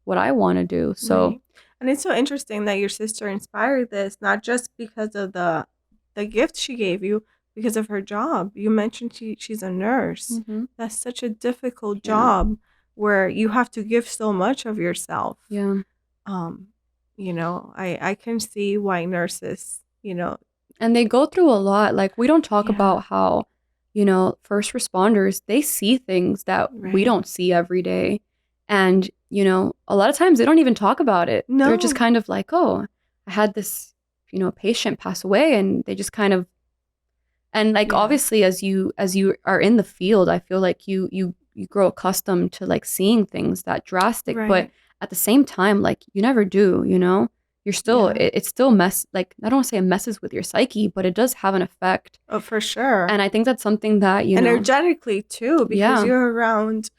B: what I want to do. So,
A: Right. And it's so interesting that your sister inspired this, not just because of the gift she gave you, because of her job. You mentioned she's a nurse. That's such a difficult job where you have to give so much of yourself.
B: Yeah.
A: I can see why nurses,
B: and they go through a lot. Like we don't talk about how, first responders, they see things that we don't see every day. And, a lot of times they don't even talk about it.
A: No.
B: They're just kind of like, oh, I had this, patient pass away, and they just kind of, and like obviously as you are in the field, I feel like you grow accustomed to like seeing things that drastic, but at the same time, like you never do, you're still it's still like I don't want to say it messes with your psyche, but it does have an effect.
A: Oh, for sure.
B: And I think that's something that,
A: energetically too, because you're around,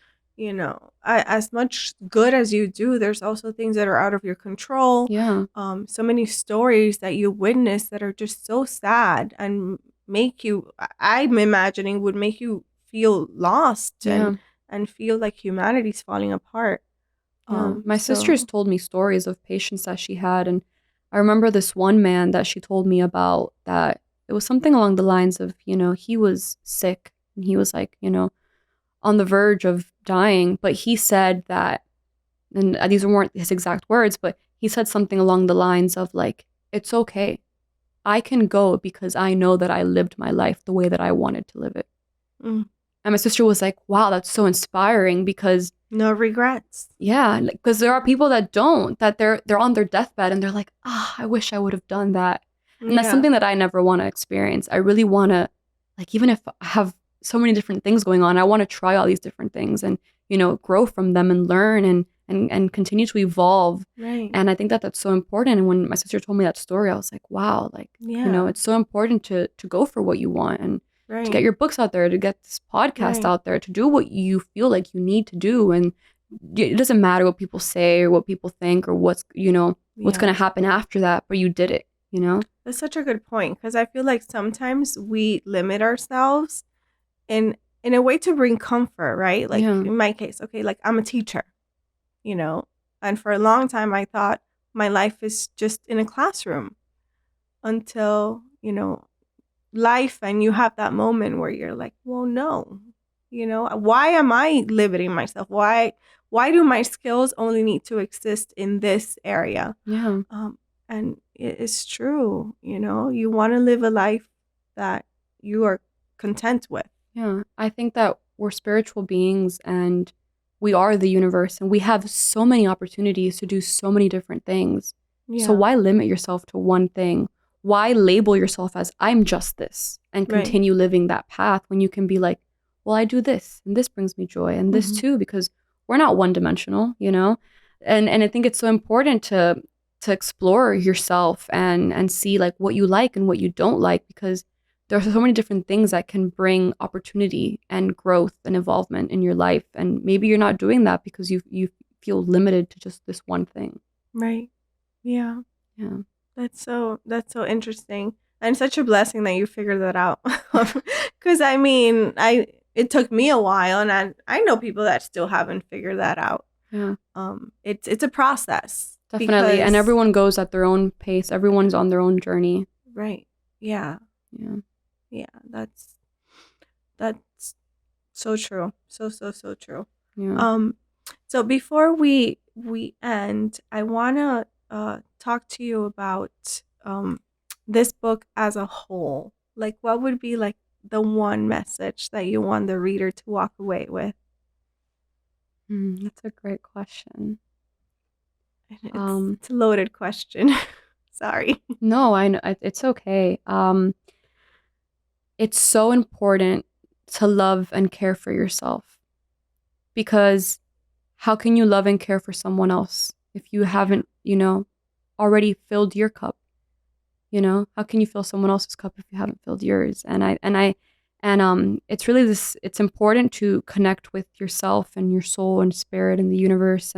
A: as much good as you do, there's also things that are out of your control.
B: Yeah.
A: So many stories that you witness that are just so sad and make you, I'm imagining, would make you feel lost and feel like humanity's falling apart.
B: My sister's told me stories of patients that she had, and I remember this one man that she told me about that it was something along the lines of, he was sick and he was like, on the verge of dying, but he said that, and these weren't his exact words, but he said something along the lines of like, it's okay. I can go because I know that I lived my life the way that I wanted to live it. And my sister was like, wow, that's so inspiring because
A: no regrets.
B: Yeah, because there are people that don't, that they're on their deathbed and they're like, I wish I would have done that. And that's something that I never want to experience. I really want to, like, even if I have so many different things going on, I want to try all these different things and, grow from them and learn and continue to evolve.
A: Right.
B: And I think that that's so important. And when my sister told me that story, I was like, wow, like, it's so important to go for what you want and to get your books out there, to get this podcast out there, to do what you feel like you need to do. And it doesn't matter what people say or what people think or what's going to happen after that, but you did it,
A: That's such a good point, because I feel like sometimes we limit ourselves in a way to bring comfort, right? Like in my case, okay, like I'm a teacher, and for a long time I thought my life is just in a classroom until, life, and you have that moment where you're like, well, no, why am I limiting myself? Why do my skills only need to exist in this area? And it's true, you want to live a life that you are content with.
B: I think that we're spiritual beings and we are the universe and we have so many opportunities to do so many different things. Yeah. So why limit yourself to one thing? Why label yourself as I'm just this and continue living that path when you can be like, well, I do this and this brings me joy and this too, because we're not one dimensional, you know? And I think it's so important to explore yourself and see like what you like and what you don't like, because there are so many different things that can bring opportunity and growth and involvement in your life. And maybe you're not doing that because you feel limited to just this one thing.
A: Right. Yeah.
B: Yeah.
A: That's so interesting. And such a blessing that you figured that out. Because I mean, it took me a while, and I know people that still haven't figured that out.
B: Yeah.
A: It's a process.
B: Definitely. And everyone goes at their own pace. Everyone's on their own journey.
A: Right. Yeah.
B: Yeah.
A: Yeah. That's so true. So true.
B: Yeah.
A: So before we end, I wanna talk to you about this book as a whole. Like, what would be like the one message that you want the reader to walk away with?
B: That's a great question.
A: It's a loaded question. Sorry.
B: No, I know, it's okay. It's so important to love and care for yourself, because how can you love and care for someone else if you haven't, already filled your cup? How can you fill someone else's cup if you haven't filled yours? And it's really it's important to connect with yourself and your soul and spirit and the universe,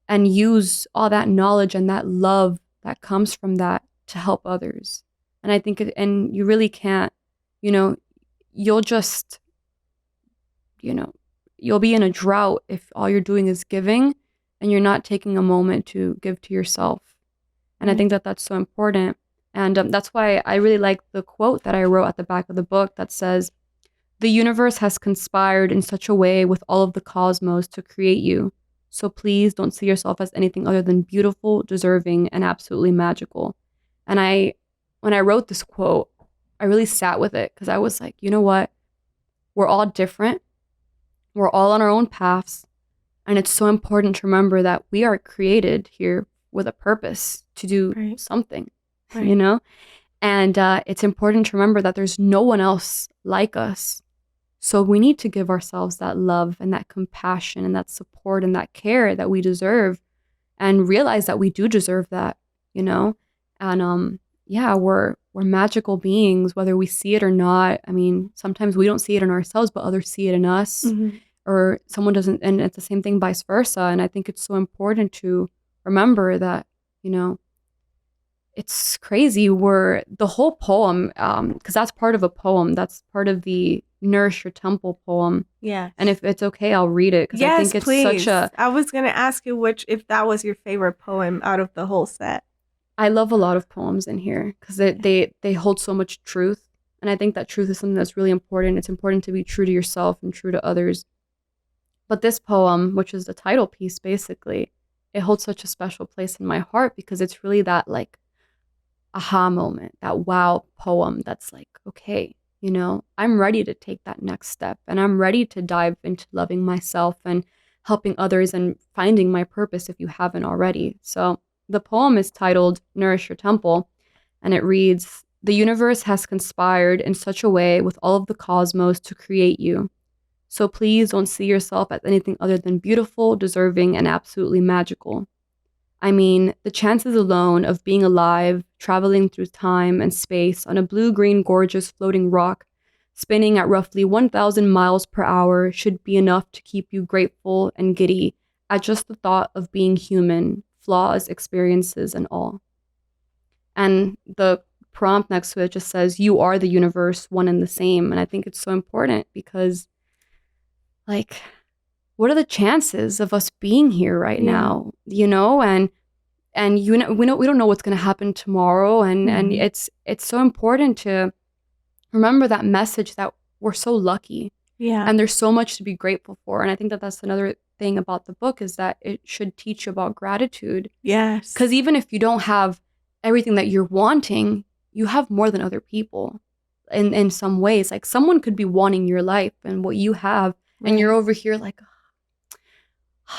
B: and use all that knowledge and that love that comes from that to help others. And I think, and you really can't, you'll just, you'll be in a drought if all you're doing is giving and you're not taking a moment to give to yourself. And I think that that's so important. And that's why I really like the quote that I wrote at the back of the book that says, "The universe has conspired in such a way with all of the cosmos to create you. So please don't see yourself as anything other than beautiful, deserving, and absolutely magical." And when I wrote this quote, I really sat with it, because I was like, you know what? We're all different. We're all on our own paths. And it's so important to remember that we are created here with a purpose to do something, And it's important to remember that there's no one else like us. So we need to give ourselves that love and that compassion and that support and that care that we deserve, and realize that we do deserve that, And we're magical beings, whether we see it or not. I mean, sometimes we don't see it in ourselves, but others see it in us, or someone doesn't, and it's the same thing vice versa. And I think it's so important to remember that, it's crazy. The whole poem, because that's part of a poem. That's part of the Nourish Your Temple poem.
A: Yeah.
B: And if it's okay, I'll read it, because I think it's
A: please.
B: such a...
A: I was going to ask you if that was your favorite poem out of the whole set.
B: I love a lot of poems in here, because they hold so much truth. And I think that truth is something that's really important. It's important to be true to yourself and true to others. But this poem, which is the title piece, basically, it holds such a special place in my heart, because it's really that like aha moment, that wow poem that's like, okay, I'm ready to take that next step, and I'm ready to dive into loving myself and helping others and finding my purpose if you haven't already. So the poem is titled Nourish Your Temple, and it reads, "The universe has conspired in such a way with all of the cosmos to create you. So please don't see yourself as anything other than beautiful, deserving, and absolutely magical. I mean, the chances alone of being alive, traveling through time and space on a blue-green gorgeous floating rock, spinning at roughly 1,000 miles per hour should be enough to keep you grateful and giddy at just the thought of being human, flaws, experiences, and all." And the prompt next to it just says, "You are the universe, one and the same." And I think it's so important, because like, what are the chances of us being here right now, and we don't know what's going to happen tomorrow. And it's so important to remember that message, that we're so lucky.
A: Yeah.
B: And there's so much to be grateful for. And I think that that's another thing about the book, is that it should teach you about gratitude.
A: Yes.
B: Because even if you don't have everything that you're wanting, you have more than other people in some ways. Like, someone could be wanting your life and what you have, and you're over here like,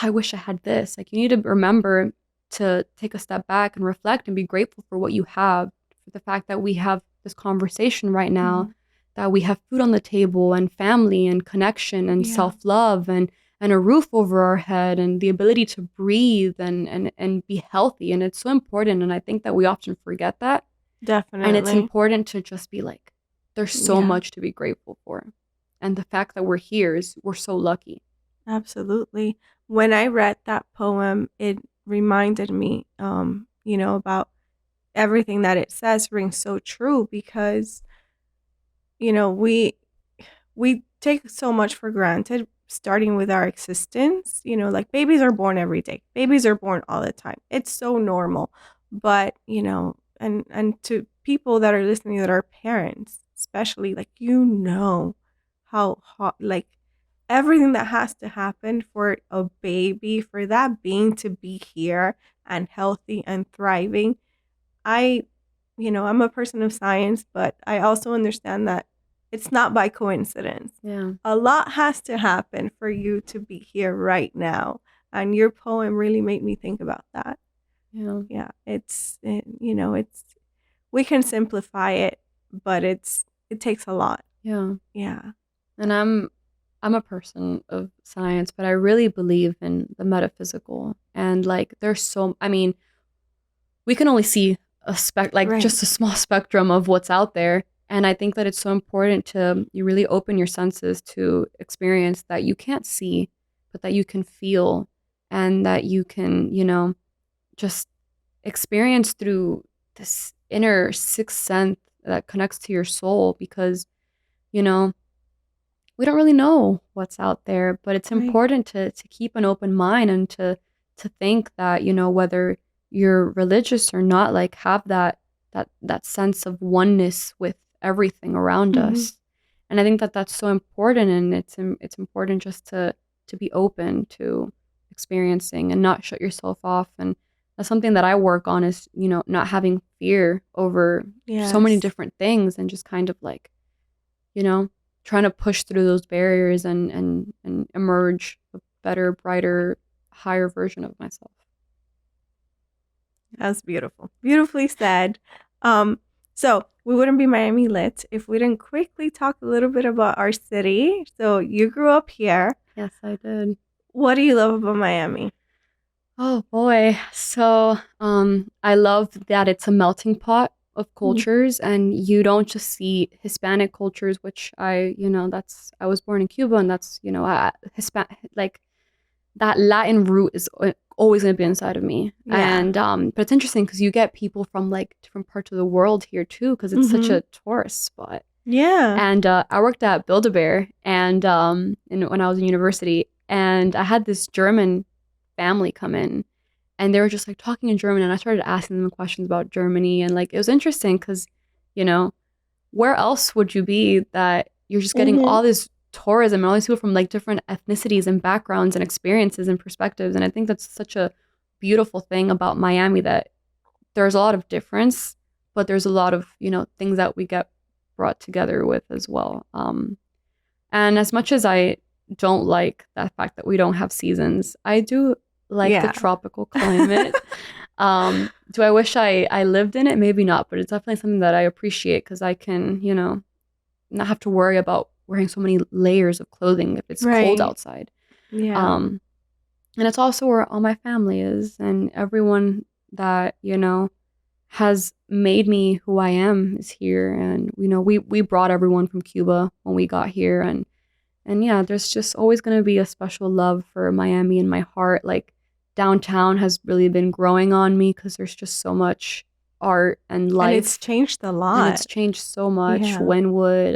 B: I wish I had this. Like, you need to remember to take a step back and reflect and be grateful for what you have, for the fact that we have this conversation right now, that we have food on the table and family and connection and self-love and a roof over our head and the ability to breathe and be healthy. And it's so important. And I think that we often forget that.
A: Definitely.
B: And it's important to just be like, there's so much to be grateful for. And the fact that we're here we're so lucky.
A: Absolutely. When I read that poem, it reminded me, about everything that it says rings so true because, we take so much for granted, starting with our existence. Like babies are born every day. Babies are born all the time. It's so normal. But, and to people that are listening that are parents, especially, like, how hot, like, everything that has to happen for a baby, for that being to be here and healthy and thriving. I'm a person of science, but I also understand that it's not by coincidence.
B: Yeah.
A: A lot has to happen for you to be here right now. And your poem really made me think about that.
B: Yeah.
A: Yeah. We can simplify it, but it takes a lot.
B: Yeah.
A: Yeah.
B: And I'm a person of science, but I really believe in the metaphysical. And like, we can only see just a small spectrum of what's out there. And I think that it's so important you really open your senses to experience that you can't see, but that you can feel, and that you can, just experience through this inner sixth sense that connects to your soul. Because, we don't really know what's out there, but it's important to keep an open mind and to think that, whether you're religious or not, like, have that sense of oneness with everything around us. And I think that that's so important, and it's important just to be open to experiencing and not shut yourself off. And that's something that I work on, is, not having fear over so many different things, and just kind of like, trying to push through those barriers and emerge a better, brighter, higher version of myself.
A: That's beautiful. Beautifully said. So we wouldn't be Miami Lit if we didn't quickly talk a little bit about our city. So you grew up here.
B: Yes, I did.
A: What do you love about Miami?
B: Oh boy. So I love that it's a melting pot of cultures, and you don't just see Hispanic cultures, which I was born in Cuba, and that's, like, that Latin root is always going to be inside of me. And but it's interesting because you get people from like different parts of the world here too, because it's such a tourist spot. And I worked at Build-A-Bear, and when I was in university, and I had this German family come in, and they were just like talking in German, and I started asking them questions about Germany, and like, it was interesting because, where else would you be that you're just getting all this tourism and all these people from like different ethnicities and backgrounds and experiences and perspectives. And I think that's such a beautiful thing about Miami, that there's a lot of difference, but there's a lot of, things that we get brought together with as well. And as much as I don't like that fact that we don't have seasons, I do like the tropical climate. Do I wish I lived in it? Maybe not, but it's definitely something that I appreciate, because I can, not have to worry about wearing so many layers of clothing if it's cold outside. And it's also where all my family is, and everyone that, has made me who I am is here. And, we brought everyone from Cuba when we got here. And yeah, there's just always going to be a special love for Miami in my heart. Like, downtown has really been growing on me, because there's just so much art and life.
A: And it's changed a lot.
B: And it's changed so much. Wynwood,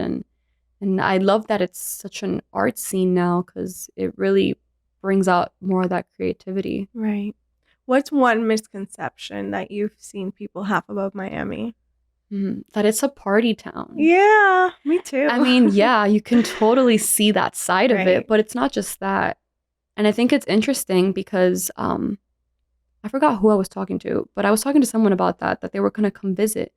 B: and I love that it's such an art scene now, because it really brings out more of that creativity.
A: Right. What's one misconception that you've seen people have about Miami?
B: That it's a party town.
A: Yeah, me too.
B: I mean, yeah, you can totally see that side of it, but it's not just that. And I think it's interesting because I forgot who I was talking to, but I was talking to someone about that they were going to come visit.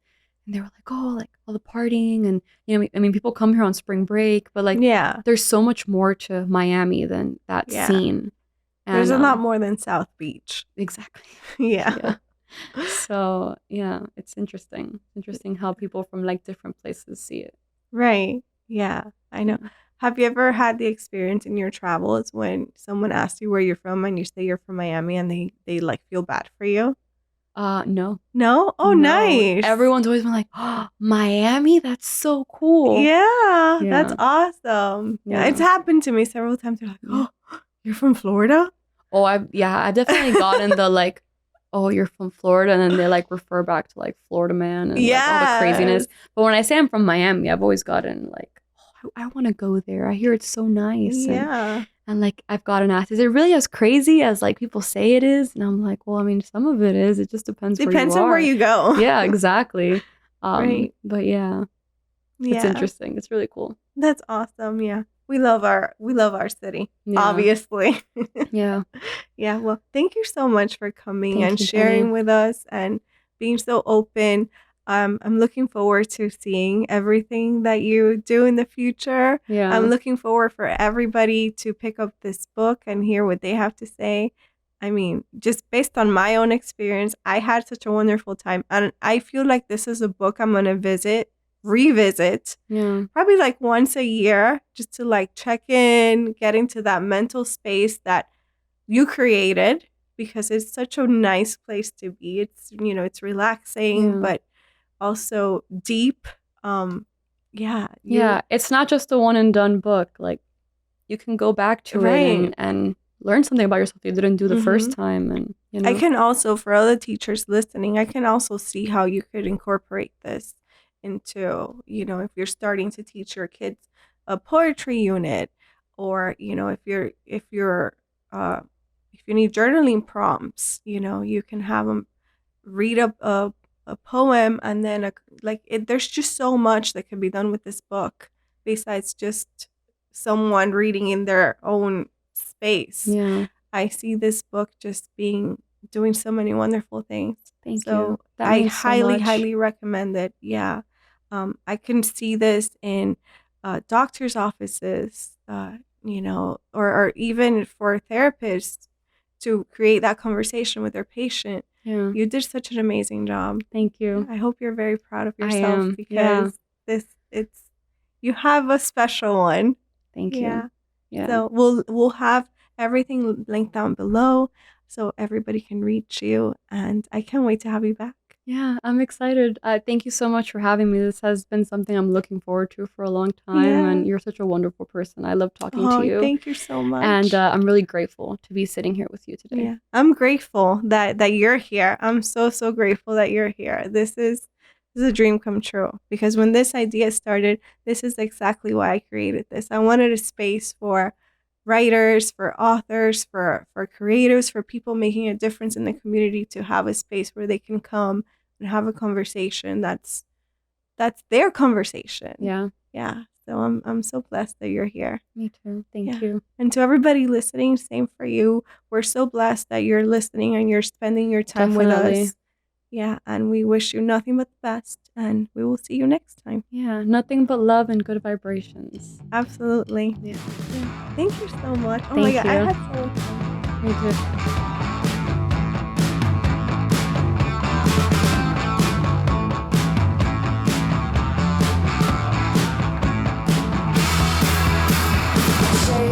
B: And they were like, oh, like all the partying. And, I mean, people come here on spring break, but like, there's so much more to Miami than that scene. And,
A: there's a lot more than South Beach.
B: Exactly.
A: Yeah.
B: So yeah, it's interesting. Interesting how people from like different places see it.
A: Right. Yeah, I know. Have you ever had the experience in your travels when someone asks you where you're from and you say you're from Miami and they like feel bad for you?
B: No.
A: No? Oh,
B: No.
A: nice.
B: Everyone's always been like, oh, Miami? That's so cool.
A: Yeah, that's awesome. Yeah, it's happened to me several times. They're like, oh, you're from Florida?
B: Oh, I definitely gotten the like, oh, you're from Florida, and then they like refer back to like Florida man and like all the craziness. But when I say I'm from Miami, I've always gotten like, oh, I want to go there. I hear it's so nice.
A: Yeah.
B: And like I've gotten asked, is it really as crazy as like people say it is? And I'm like, well, I mean, some of it is. It just depends where you are.
A: Depends on where you go.
B: Yeah, exactly.
A: Right.
B: But yeah, it's interesting. It's really cool.
A: That's awesome. Yeah. We love our city, obviously.
B: Yeah.
A: Yeah. Well, thank you so much for coming and sharing with us and being so open. I'm looking forward to seeing everything that you do in the future.
B: Yeah.
A: I'm looking forward for everybody to pick up this book and hear what they have to say. I mean, just based on my own experience, I had such a wonderful time. And I feel like this is a book I'm going to revisit probably like once a year, just to like check in, get into that mental space that you created, because it's such a nice place to be. It's, it's relaxing, but also deep.
B: It's not just a one and done book. Like you can go back to it and learn something about yourself you didn't do the first time. And
A: I can also, for other teachers listening, I can also see how you could incorporate this into, if you're starting to teach your kids a poetry unit, or if you need journaling prompts, you can have them read a poem, and then there's just so much that can be done with this book besides just someone reading in their own space. I see this book just doing so many wonderful things.
B: Thank you.
A: I highly recommend it. Yeah. I can see this in doctors' offices, or even for therapists to create that conversation with their patient.
B: Yeah.
A: You did such an amazing job.
B: Thank you.
A: I hope you're very proud of yourself.
B: I am.
A: Because you have a special one.
B: Thank you. Yeah.
A: So we'll have everything linked down below so everybody can reach you, and I can't wait to have you back.
B: Yeah, I'm excited. Thank you so much for having me. This has been something I'm looking forward to for a long time, and you're such a wonderful person. I love talking to you.
A: Thank you so much.
B: And I'm really grateful to be sitting here with you today.
A: Yeah, I'm grateful that you're here. I'm so grateful that you're here. This is a dream come true, because when this idea started, this is exactly why I created this. I wanted a space for writers, for authors, for creatives, for people making a difference in the community, to have a space where they can come and have a conversation that's their conversation. Yeah. So I'm so blessed that you're here.
B: Me too. Thank you.
A: And to everybody listening, same for you. We're so blessed that you're listening and you're spending your time with us. Yeah, and we wish you nothing but the best, and we will see you next time.
B: Yeah, nothing but love and good vibrations.
A: Absolutely.
B: Yeah.
A: Thank you so much.
B: Oh my God,
A: I had so much fun.
B: Me too.